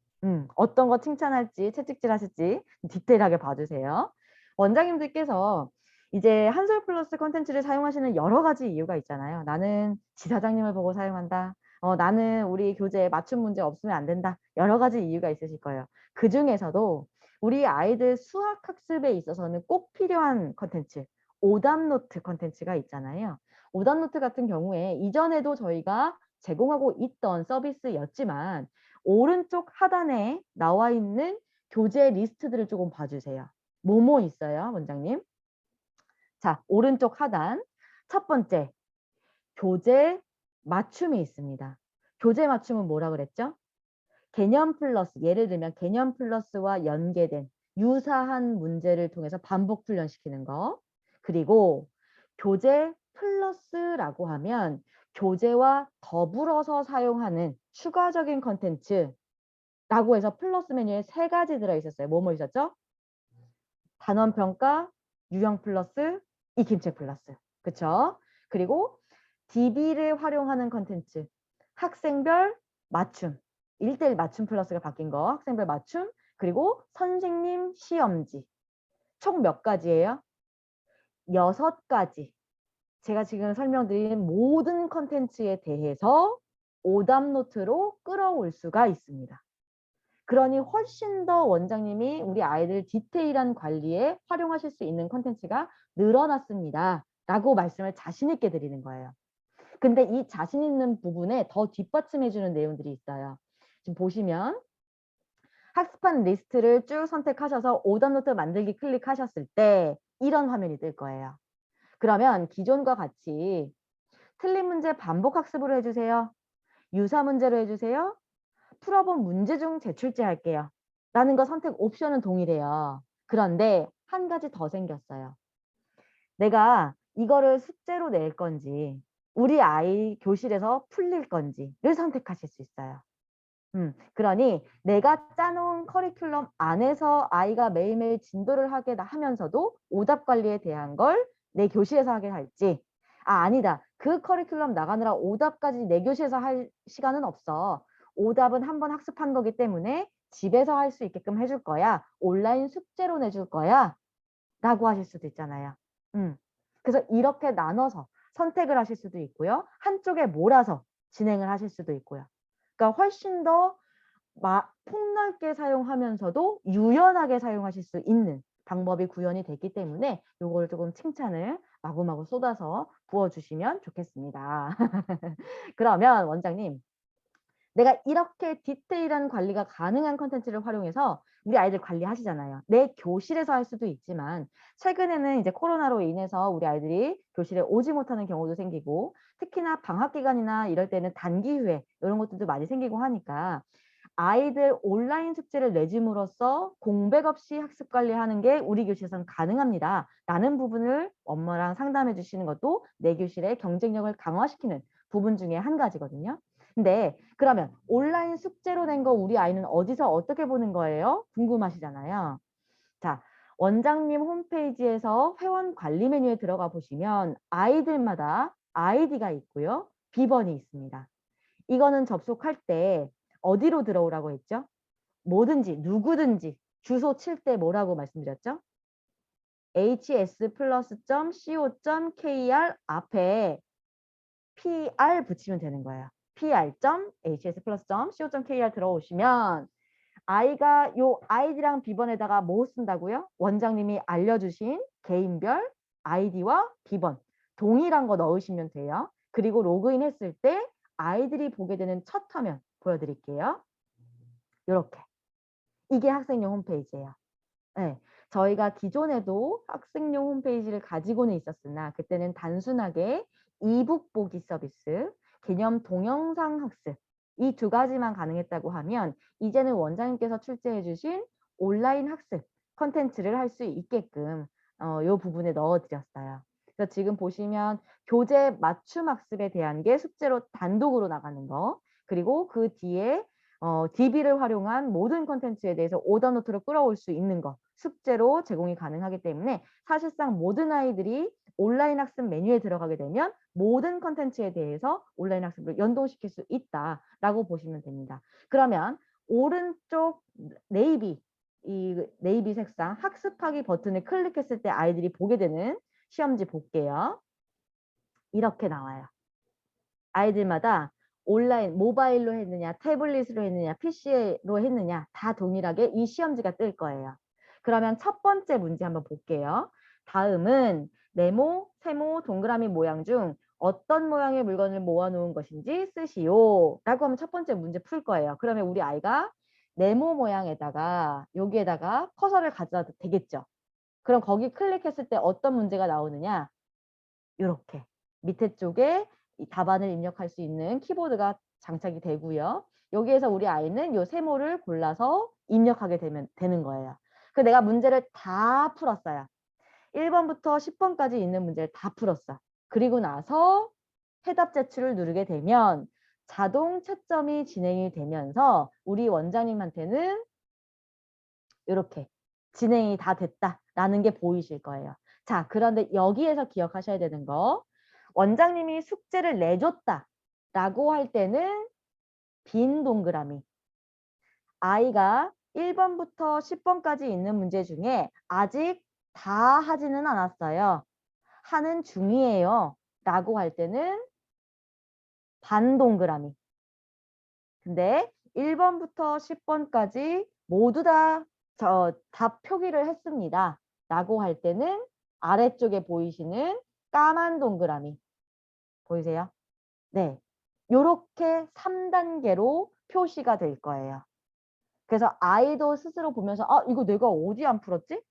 Speaker 1: 어떤 거 칭찬할지 채찍질 하실지 디테일하게 봐주세요. 원장님들께서 이제 한솔 플러스 컨텐츠를 사용하시는 여러 가지 이유가 있잖아요. 나는 지사장님을 보고 사용한다. 나는 우리 교재에 맞춤 문제 없으면 안 된다. 여러 가지 이유가 있으실 거예요. 그 중에서도 우리 아이들 수학 학습에 있어서는 꼭 필요한 컨텐츠, 오답노트 컨텐츠가 있잖아요. 오답노트 같은 경우에 이전에도 저희가 제공하고 있던 서비스였지만 오른쪽 하단에 나와 있는 교재 리스트들을 조금 봐주세요. 뭐뭐 있어요, 원장님? 자, 오른쪽 하단 첫 번째, 교재 맞춤이 있습니다. 교재 맞춤은 뭐라 그랬죠? 개념 플러스, 예를 들면 개념 플러스와 연계된 유사한 문제를 통해서 반복 훈련시키는 거. 그리고 교재 플러스라고 하면 교재와 더불어서 사용하는 추가적인 컨텐츠라고 해서 플러스 메뉴에 3가지 들어있었어요. 뭐뭐 있었죠? 단원평가, 유형 플러스, 익힘책 플러스. 그쵸? 그리고 DB를 활용하는 컨텐츠, 학생별 맞춤, 1:1 맞춤 플러스가 바뀐 거, 학생별 맞춤, 그리고 선생님 시험지. 총 몇 가지예요? 6가지. 제가 지금 설명드린 모든 컨텐츠에 대해서 오답노트로 끌어올 수가 있습니다. 그러니 훨씬 더 원장님이 우리 아이들 디테일한 관리에 활용하실 수 있는 컨텐츠가 늘어났습니다. 라고 말씀을 자신 있게 드리는 거예요. 근데 이 자신 있는 부분에 더 뒷받침해주는 내용들이 있어요. 지금 보시면 학습한 리스트를 쭉 선택하셔서 오답노트 만들기 클릭하셨을 때 이런 화면이 뜰 거예요. 그러면 기존과 같이 틀린 문제 반복 학습으로 해주세요. 유사 문제로 해주세요. 풀어본 문제 중 재출제 할게요. 라는 거 선택 옵션은 동일해요. 그런데 한 가지 더 생겼어요. 내가 이거를 숙제로 낼 건지 우리 아이 교실에서 풀릴 건지를 선택하실 수 있어요. 그러니 내가 짜놓은 커리큘럼 안에서 아이가 매일매일 진도를 하게 하면서도 오답 관리에 대한 걸 내 교실에서 하게 할지 아니다. 그 커리큘럼 나가느라 오답까지 내 교실에서 할 시간은 없어. 오답은 한 번 학습한 거기 때문에 집에서 할 수 있게끔 해줄 거야. 온라인 숙제로 내줄 거야. 라고 하실 수도 있잖아요. 그래서 이렇게 나눠서 선택을 하실 수도 있고요. 한쪽에 몰아서 진행을 하실 수도 있고요. 그러니까 훨씬 더 폭넓게 사용하면서도 유연하게 사용하실 수 있는 방법이 구현이 됐기 때문에 요걸 조금 칭찬을 마구마구 쏟아서 부어주시면 좋겠습니다. 그러면 원장님, 내가 이렇게 디테일한 관리가 가능한 컨텐츠를 활용해서 우리 아이들 관리하시잖아요. 내 교실에서 할 수도 있지만 최근에는 이제 코로나로 인해서 우리 아이들이 교실에 오지 못하는 경우도 생기고 특히나 방학 기간이나 이럴 때는 단기 휴회 이런 것들도 많이 생기고 하니까 아이들 온라인 숙제를 내줌으로써 공백 없이 학습 관리하는 게 우리 교실에서는 가능합니다. 라는 부분을 엄마랑 상담해 주시는 것도 내 교실의 경쟁력을 강화시키는 부분 중에 한 가지거든요. 근데 그러면 온라인 숙제로 낸 거 우리 아이는 어디서 어떻게 보는 거예요? 궁금하시잖아요. 자, 원장님 홈페이지에서 회원 관리 메뉴에 들어가 보시면 아이들마다 아이디가 있고요. 비번이 있습니다. 이거는 접속할 때 어디로 들어오라고 했죠? 뭐든지 누구든지 주소 칠 때 뭐라고 말씀드렸죠? hsplus.co.kr 앞에 pr 붙이면 되는 거예요. pr.hsplus.co.kr 들어오시면 아이가 요 아이디랑 비번에다가 뭐 쓴다고요? 원장님이 알려주신 개인별 아이디와 비번 동일한 거 넣으시면 돼요. 그리고 로그인 했을 때 아이들이 보게 되는 첫 화면 보여드릴게요. 이렇게. 이게 학생용 홈페이지예요. 네. 저희가 기존에도 학생용 홈페이지를 가지고는 있었으나 그때는 단순하게 이북 보기 서비스, 개념 동영상 학습 이 두 가지만 가능했다고 하면 이제는 원장님께서 출제해 주신 온라인 학습 컨텐츠를 할 수 있게끔 이 부분에 넣어드렸어요. 그래서 지금 보시면 교재 맞춤 학습에 대한 게 숙제로 단독으로 나가는 거 그리고 그 뒤에 DB를 활용한 모든 컨텐츠에 대해서 오더노트로 끌어올 수 있는 거 숙제로 제공이 가능하기 때문에 사실상 모든 아이들이 온라인 학습 메뉴에 들어가게 되면 모든 컨텐츠에 대해서 온라인 학습을 연동시킬 수 있다라고 보시면 됩니다. 그러면 오른쪽 이 네이비 색상 학습하기 버튼을 클릭했을 때 아이들이 보게 되는 시험지 볼게요. 이렇게 나와요. 아이들마다 온라인 모바일로 했느냐 태블릿으로 했느냐 PC로 했느냐 다 동일하게 이 시험지가 뜰 거예요. 그러면 첫 번째 문제 한번 볼게요. 다음은 네모, 세모, 동그라미 모양 중 어떤 모양의 물건을 모아놓은 것인지 쓰시오 라고 하면 첫 번째 문제 풀 거예요. 그러면 우리 아이가 네모 모양에다가 여기에다가 커서를 가져도 되겠죠. 그럼 거기 클릭했을 때 어떤 문제가 나오느냐 이렇게 밑에 쪽에 이 답안을 입력할 수 있는 키보드가 장착이 되고요. 여기에서 우리 아이는 요 세모를 골라서 입력하게 되는 거예요. 그 내가 문제를 다 풀었어요. 1번부터 10번까지 있는 문제를 다 풀었어. 그리고 나서 해답 제출을 누르게 되면 자동 채점이 진행이 되면서 우리 원장님한테는 이렇게 진행이 다 됐다라는 게 보이실 거예요. 자, 그런데 여기에서 기억하셔야 되는 거 원장님이 숙제를 내줬다라고 할 때는 빈 동그라미 아이가 1번부터 10번까지 있는 문제 중에 아직 다 하지는 않았어요. 하는 중이에요. 라고 할 때는 반 동그라미 근데 1번부터 10번까지 모두 다 답 표기를 했습니다. 라고 할 때는 아래쪽에 보이시는 까만 동그라미 보이세요? 네. 요렇게 3단계로 표시가 될 거예요. 그래서 아이도 스스로 보면서 이거 내가 어디 안 풀었지?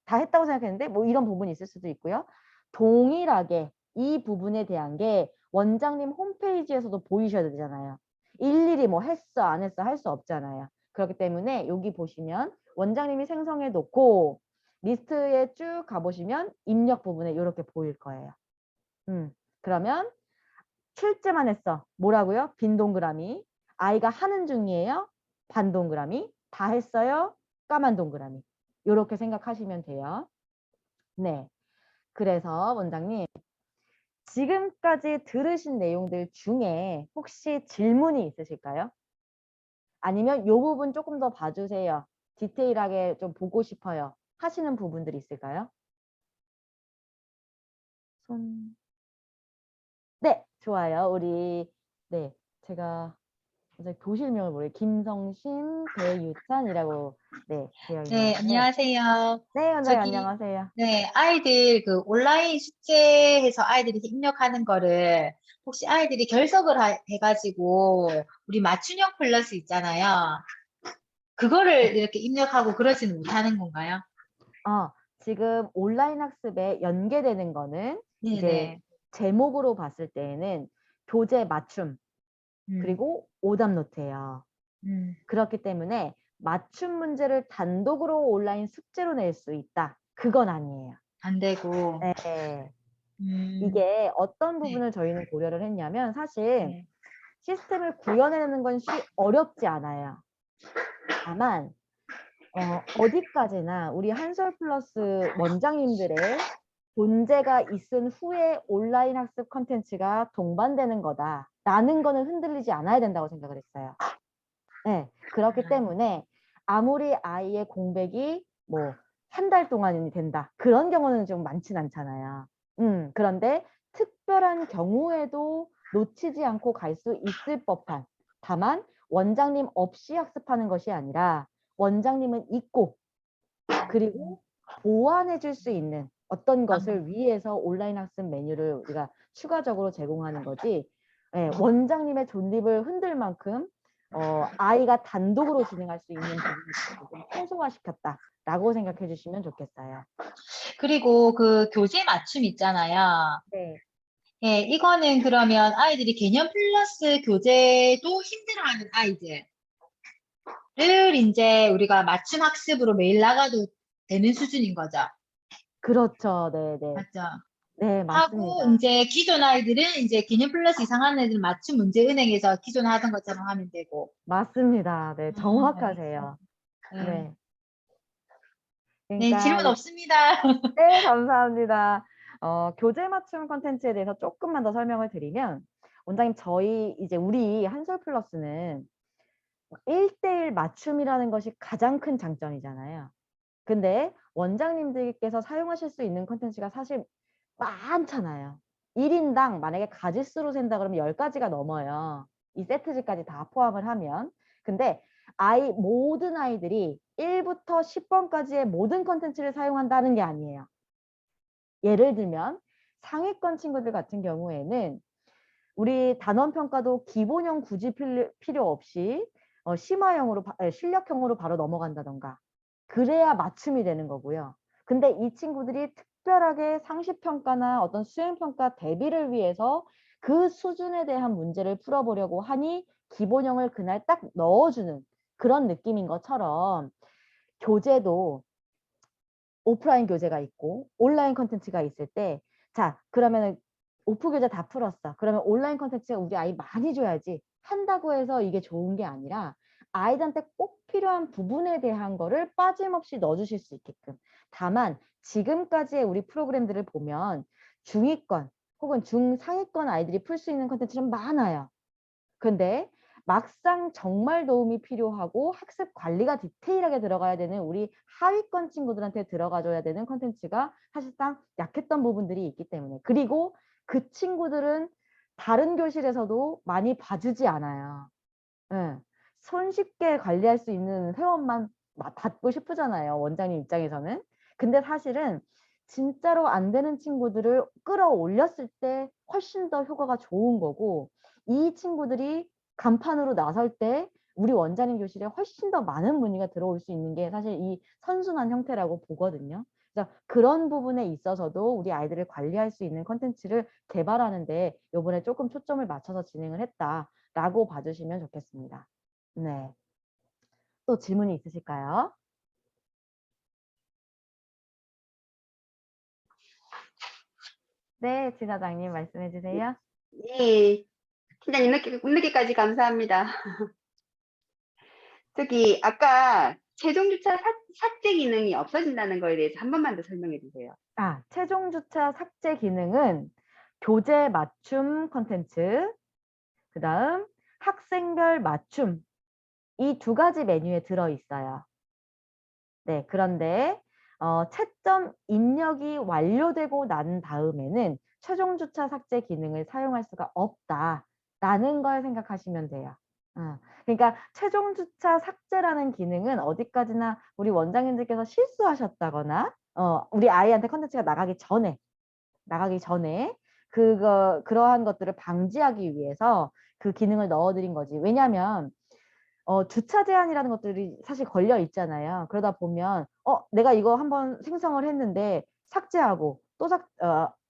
Speaker 1: 다 했다고 생각했는데 뭐 이런 부분이 있을 수도 있고요. 동일하게 이 부분에 대한 게 원장님 홈페이지에서도 보이셔야 되잖아요. 일일이 뭐 했어 안 했어 할 수 없잖아요. 그렇기 때문에 여기 보시면 원장님이 생성해 놓고 리스트에 쭉 가보시면 입력 부분에 이렇게 보일 거예요. 그러면 출제만 했어. 뭐라고요? 빈 동그라미. 아이가 하는 중이에요. 반 동그라미. 다 했어요. 까만 동그라미. 이렇게 생각하시면 돼요. 네. 그래서 원장님 지금까지 들으신 내용들 중에 혹시 질문이 있으실까요? 아니면 요 부분 조금 더 봐주세요. 디테일하게 좀 보고 싶어요. 하시는 부분들이 있을까요? 손. 네, 좋아요. 우리 네, 제가 이제 교실명을 모르겠어요. 김성신, 배유찬이라고 네, 되어
Speaker 2: 네,
Speaker 1: 있는데
Speaker 2: 안녕하세요.
Speaker 1: 네, 원장님
Speaker 2: 저기,
Speaker 1: 안녕하세요.
Speaker 2: 네, 아이들 그 온라인 숙제해서 아이들이 입력하는 거를 혹시 아이들이 결석을 해가지고 우리 맞춤형 플러스 있잖아요. 그거를 이렇게 입력하고 그러지는 못하는 건가요?
Speaker 1: 지금 온라인 학습에 연계되는 거는 이제
Speaker 2: 네네.
Speaker 1: 제목으로 봤을 때에는 교재 맞춤
Speaker 2: 음,
Speaker 1: 그리고 오답 노트예요.
Speaker 2: 음,
Speaker 1: 그렇기 때문에 맞춤 문제를 단독으로 온라인 숙제로 낼 수 있다. 그건 아니에요.
Speaker 2: 안 되고.
Speaker 1: 네.
Speaker 2: 음,
Speaker 1: 이게 어떤
Speaker 2: 네,
Speaker 1: 부분을 저희는 고려를 했냐면 사실
Speaker 2: 네.
Speaker 1: 시스템을 구현해내는 건 어렵지 않아요. 다만 어디까지나 우리 한솔 플러스 원장님들의 존재가 있은 후에 온라인 학습 컨텐츠가 동반되는 거다라는 거는 흔들리지 않아야 된다고 생각을 했어요. 네, 그렇기 때문에 아무리 아이의 공백이 뭐 한 달 동안이 된다. 그런 경우는 좀 많진 않잖아요. 그런데 특별한 경우에도 놓치지 않고 갈 수 있을 법한 다만 원장님 없이 학습하는 것이 아니라 원장님은 있고 그리고 보완해 줄 수 있는 어떤
Speaker 2: 아,
Speaker 1: 것을 위해서 온라인 학습 메뉴를 우리가 추가적으로 제공하는 거지 예, 원장님의 존립을 흔들 만큼 아이가 단독으로 진행할 수 있는 부분을 좀 최소화시켰다라고 생각해 주시면 좋겠어요.
Speaker 2: 그리고 그 교재 맞춤 있잖아요.
Speaker 1: 네.
Speaker 2: 예, 이거는 그러면 아이들이 개념 플러스 교재도 힘들어하는 아이들. 를 이제 우리가 맞춤 학습으로 매일 나가도 되는 수준인 거죠.
Speaker 1: 그렇죠. 네, 네.
Speaker 2: 맞죠?
Speaker 1: 네,
Speaker 2: 하고
Speaker 1: 맞습니다.
Speaker 2: 이제 기존 아이들은 이제 기능 플러스 이상한 애들 맞춤 문제 은행에서 기존 하던 것처럼 하면 되고.
Speaker 1: 맞습니다. 네,
Speaker 2: 알겠습니다.
Speaker 1: 정확하세요.
Speaker 2: 네.
Speaker 1: 네.
Speaker 2: 네,
Speaker 1: 그러니까
Speaker 2: 질문 없습니다.
Speaker 1: 네, 감사합니다. 교재 맞춤 콘텐츠에 대해서 조금만 더 설명을 드리면, 원장님, 저희 이제 우리 한솔 플러스는 1대1 맞춤이라는 것이 가장 큰 장점이잖아요. 근데 원장님들께서 사용하실 수 있는 콘텐츠가 사실 많잖아요. 1인당 만약에 가지수로 센다 그러면 10가지가 넘어요. 이 세트지까지 다 포함을 하면. 근데 모든 아이들이 1부터 10번까지의 모든 콘텐츠를 사용한다는 게 아니에요. 예를 들면 상위권 친구들 같은 경우에는 우리 단원 평가도 기본형 굳이 필요 없이 심화형으로 실력형으로 바로 넘어간다던가 그래야 맞춤이 되는 거고요. 근데 이 친구들이 특별하게 상시평가나 어떤 수행평가 대비를 위해서 그 수준에 대한 문제를 풀어보려고 하니 기본형을 그날 딱 넣어주는 그런 느낌인 것처럼 교재도 오프라인 교재가 있고 온라인 컨텐츠가 있을 때 자 그러면은 오프 교재 다 풀었어. 그러면 온라인 컨텐츠가 우리 아이 많이 줘야지 한다고 해서 이게 좋은 게 아니라 아이들한테 꼭 필요한 부분에 대한 거를 빠짐없이 넣어주실 수 있게끔. 다만 지금까지의 우리 프로그램들을 보면 중위권 혹은 중상위권 아이들이 풀 수 있는 컨텐츠는 많아요. 근데 막상 정말 도움이 필요하고 학습 관리가 디테일하게 들어가야 되는 우리 하위권 친구들한테 들어가줘야 되는 컨텐츠가 사실상 약했던 부분들이 있기 때문에 그리고 그 친구들은 다른 교실에서도 많이 봐주지 않아요. 예. 손쉽게 관리할 수 있는 회원만 받고 싶으잖아요. 원장님 입장에서는. 근데 사실은 진짜로 안 되는 친구들을 끌어올렸을 때 훨씬 더 효과가 좋은 거고 이 친구들이 간판으로 나설 때 우리 원장님 교실에 훨씬 더 많은 문의가 들어올 수 있는 게 사실 이 선순환 형태라고 보거든요. 그래서 그런 부분에 있어서도 우리 아이들을 관리할 수 있는 컨텐츠를 개발하는데 이번에 조금 초점을 맞춰서 진행을 했다라고 봐주시면 좋겠습니다. 네. 또 질문이 있으실까요? 네, 지사장님 말씀해 주세요.
Speaker 3: 예, 팀장님 늦게까지 감사합니다. 저기 아까 최종 주차 삭제 기능이 없어진다는 거에 대해서 한 번만 더 설명해 주세요.
Speaker 1: 최종 주차 삭제 기능은 교재 맞춤 컨텐츠, 그 다음 학생별 맞춤 이 두 가지 메뉴에 들어있어요. 네, 그런데 채점 입력이 완료되고 난 다음에는 최종 주차 삭제 기능을 사용할 수가 없다라는 걸 생각하시면 돼요. 그러니까 최종 주차 삭제라는 기능은 어디까지나 우리 원장님들께서 실수하셨다거나 우리 아이한테 컨텐츠가 나가기 전에 그러한 것들을 방지하기 위해서 그 기능을 넣어드린 거지. 왜냐하면 주차 제한이라는 것들이 사실 걸려 있잖아요. 그러다 보면 내가 이거 한번 생성을 했는데 삭제하고 또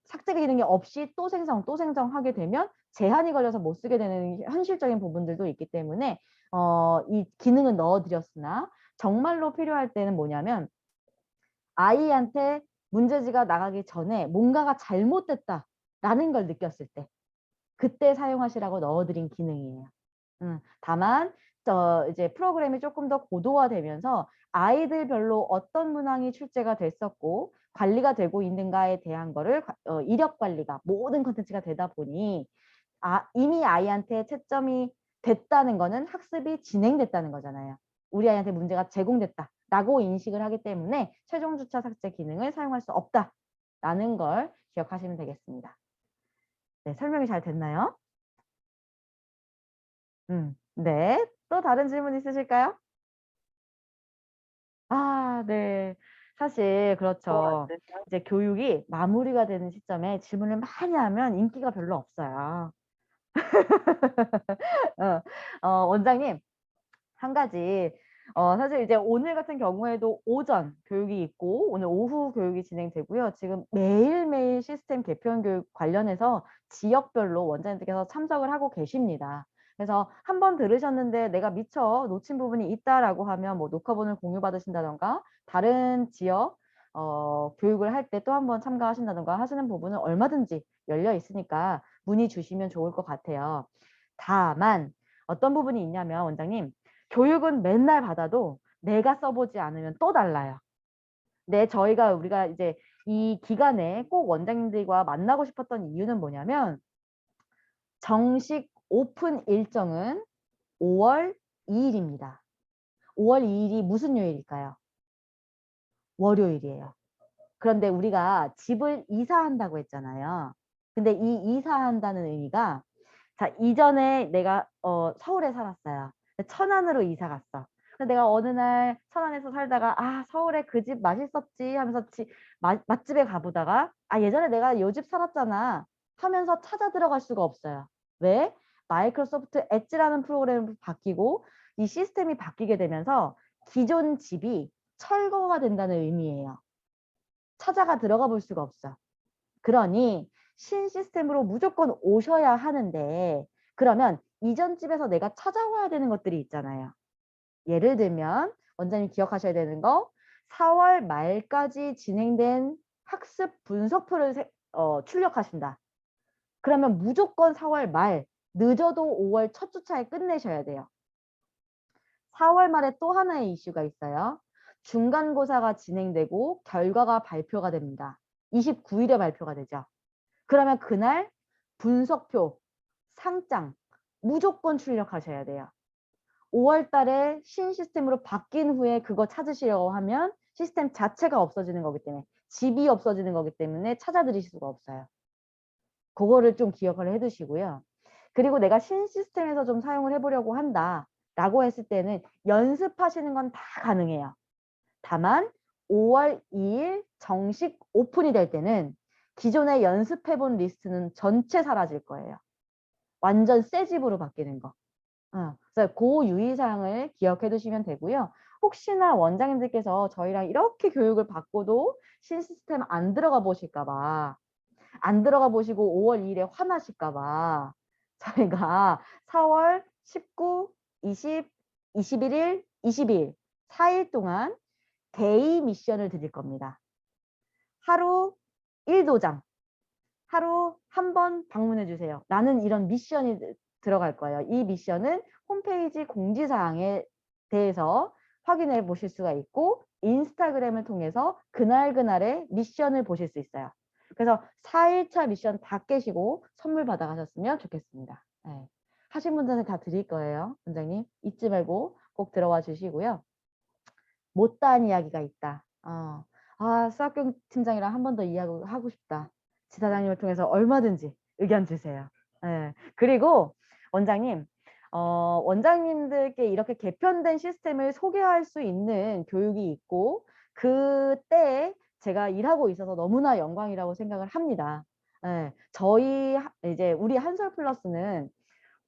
Speaker 1: 삭제 기능이 없이 또 생성하게 되면 제한이 걸려서 못 쓰게 되는 현실적인 부분들도 있기 때문에 이 기능은 넣어드렸으나 정말로 필요할 때는 뭐냐면 아이한테 문제지가 나가기 전에 뭔가가 잘못됐다라는 걸 느꼈을 때 그때 사용하시라고 넣어드린 기능이에요. 다만 이제 프로그램이 조금 더 고도화되면서 아이들별로 어떤 문항이 출제가 됐었고 관리가 되고 있는가에 대한 거를 이력 관리가 모든 컨텐츠가 되다 보니 이미 아이한테 채점이 됐다는 거는 학습이 진행됐다는 거잖아요. 우리 아이한테 문제가 제공됐다라고 인식을 하기 때문에 최종 주차 삭제 기능을 사용할 수 없다라는 걸 기억하시면 되겠습니다. 네, 설명이 잘 됐나요? 네. 또 다른 질문 있으실까요? 네. 사실 그렇죠. 이제 교육이 마무리가 되는 시점에 질문을 많이 하면 인기가 별로 없어요. 원장님, 한 가지. 사실 이제 오늘 같은 경우에도 오전 교육이 있고 오늘 오후 교육이 진행되고요. 지금 매일매일 시스템 개편 교육 관련해서 지역별로 원장님들께서 참석을 하고 계십니다. 그래서 한 번 들으셨는데 내가 미처 놓친 부분이 있다라고 하면 뭐 녹화본을 공유받으신다던가 다른 지역 교육을 할 때 또 한 번 참가하신다던가 하시는 부분은 얼마든지 열려 있으니까 문의 주시면 좋을 것 같아요. 다만 어떤 부분이 있냐면 원장님, 교육은 맨날 받아도 내가 써보지 않으면 또 달라요. 우리가 이제 이 기간에 꼭 원장님들과 만나고 싶었던 이유는 뭐냐면 정식 오픈 일정은 5월 2일입니다. 5월 2일이 무슨 요일일까요? 월요일이에요. 그런데 우리가 집을 이사한다고 했잖아요. 근데 이 이사한다는 의미가 이전에 내가 서울에 살았어요. 천안으로 이사 갔어. 근데 내가 어느 날 천안에서 살다가 서울에 그 집 맛있었지 하면서 맛집에 가보다가 예전에 내가 요 집 살았잖아 하면서 찾아 들어갈 수가 없어요. 왜? 마이크로소프트 엣지라는 프로그램이 바뀌고 이 시스템이 바뀌게 되면서 기존 집이 철거가 된다는 의미예요. 찾아가 들어가 볼 수가 없어. 그러니 신 시스템으로 무조건 오셔야 하는데 그러면 이전 집에서 내가 찾아와야 되는 것들이 있잖아요. 예를 들면 원장님 기억하셔야 되는 거 4월 말까지 진행된 학습 분석표를 출력하신다. 그러면 무조건 4월 말, 늦어도 5월 첫 주차에 끝내셔야 돼요. 4월 말에 또 하나의 이슈가 있어요. 중간고사가 진행되고 결과가 발표가 됩니다. 29일에 발표가 되죠. 그러면 그날 분석표, 상장 무조건 출력하셔야 돼요. 5월 달에 신 시스템으로 바뀐 후에 그거 찾으시려고 하면 시스템 자체가 없어지는 거기 때문에 집이 없어지는 거기 때문에 찾아드릴 수가 없어요. 그거를 좀 기억을 해두시고요. 그리고 내가 신 시스템에서 좀 사용을 해보려고 한다라고 했을 때는 연습하시는 건 다 가능해요. 다만 5월 2일 정식 오픈이 될 때는 기존에 연습해본 리스트는 전체 사라질 거예요. 완전 새 집으로 바뀌는 거. 그래서 그 유의사항을 기억해 두시면 되고요. 혹시나 원장님들께서 저희랑 이렇게 교육을 받고도 신 시스템 안 들어가 보실까 봐, 안 들어가 보시고 5월 2일에 화나실까 봐 저희가 4월 19, 20, 21일, 22일 4일 동안 데이 미션을 드릴 겁니다. 하루 1도장, 하루 한 번 방문해 주세요. 라는 이런 미션이 들어갈 거예요. 이 미션은 홈페이지 공지사항에 대해서 확인해 보실 수가 있고 인스타그램을 통해서 그날그날의 미션을 보실 수 있어요. 그래서 4일차 미션 다 깨시고 선물 받아가셨으면 좋겠습니다. 네. 하신 분들은 다 드릴 거예요. 원장님 잊지 말고 꼭 들어와 주시고요. 못다한 이야기가 있다. 수학교 팀장이랑 한 번 더 이야기하고 싶다. 지사장님을 통해서 얼마든지 의견 주세요. 예. 그리고 원장님, 원장님들께 이렇게 개편된 시스템을 소개할 수 있는 교육이 있고 그때 제가 일하고 있어서 너무나 영광이라고 생각을 합니다. 예. 이제 우리 한솔 플러스는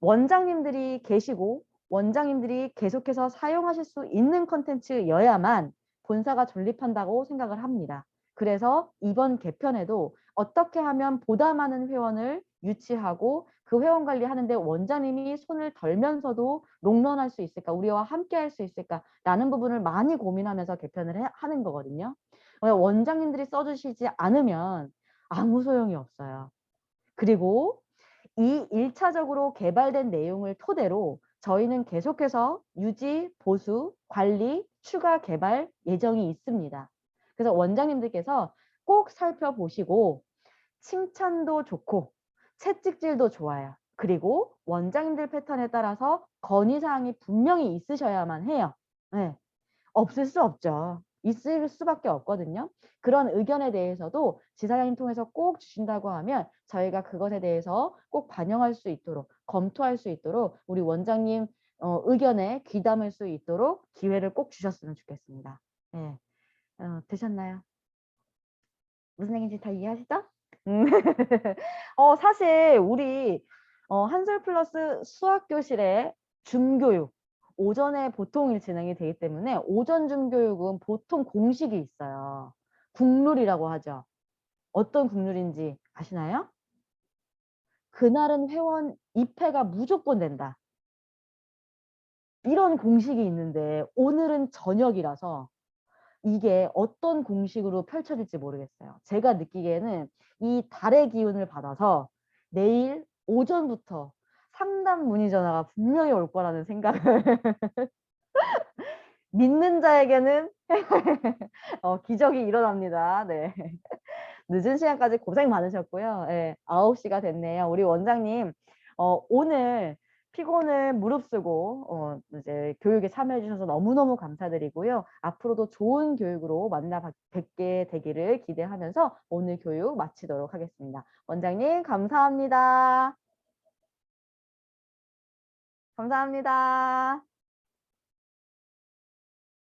Speaker 1: 원장님들이 계시고 원장님들이 계속해서 사용하실 수 있는 컨텐츠여야만 본사가 존립한다고 생각을 합니다. 그래서 이번 개편에도 어떻게 하면 보다 많은 회원을 유치하고 그 회원 관리하는데 원장님이 손을 덜면서도 롱런할 수 있을까, 우리와 함께 할 수 있을까라는 부분을 많이 고민하면서 개편을 하는 거거든요. 원장님들이 써주시지 않으면 아무 소용이 없어요. 그리고 이 1차적으로 개발된 내용을 토대로 저희는 계속해서 유지, 보수, 관리, 추가 개발 예정이 있습니다. 그래서 원장님들께서 꼭 살펴보시고 칭찬도 좋고 채찍질도 좋아요. 그리고 원장님들 패턴에 따라서 건의사항이 분명히 있으셔야만 해요. 네. 없을 수 없죠. 있을 수밖에 없거든요. 그런 의견에 대해서도 지사장님 통해서 꼭 주신다고 하면 저희가 그것에 대해서 꼭 반영할 수 있도록, 검토할 수 있도록 우리 원장님 의견에 귀담을 수 있도록 기회를 꼭 주셨으면 좋겠습니다. 네. 되셨나요? 무슨 얘기인지 다 이해하시죠? 사실 우리 한솔 플러스 수학교실의 중교육 오전에 보통 진행이 되기 때문에 오전 중교육은 보통 공식이 있어요. 국룰이라고 하죠. 어떤 국룰인지 아시나요? 그날은 회원 입회가 무조건 된다. 이런 공식이 있는데 오늘은 저녁이라서 이게 어떤 공식으로 펼쳐질지 모르겠어요. 제가 느끼기에는 이 달의 기운을 받아서 내일 오전부터 상담 문의 전화가 분명히 올 거라는 생각을 믿는 자에게는 기적이 일어납니다. 네. 늦은 시간까지 고생 많으셨고요. 네, 9시가 됐네요. 우리 원장님 오늘 피곤을 무릅쓰고 이제 교육에 참여해 주셔서 너무너무 감사드리고요. 앞으로도 좋은 교육으로 만나 뵙게 되기를 기대하면서 오늘 교육 마치도록 하겠습니다. 원장님 감사합니다. 감사합니다.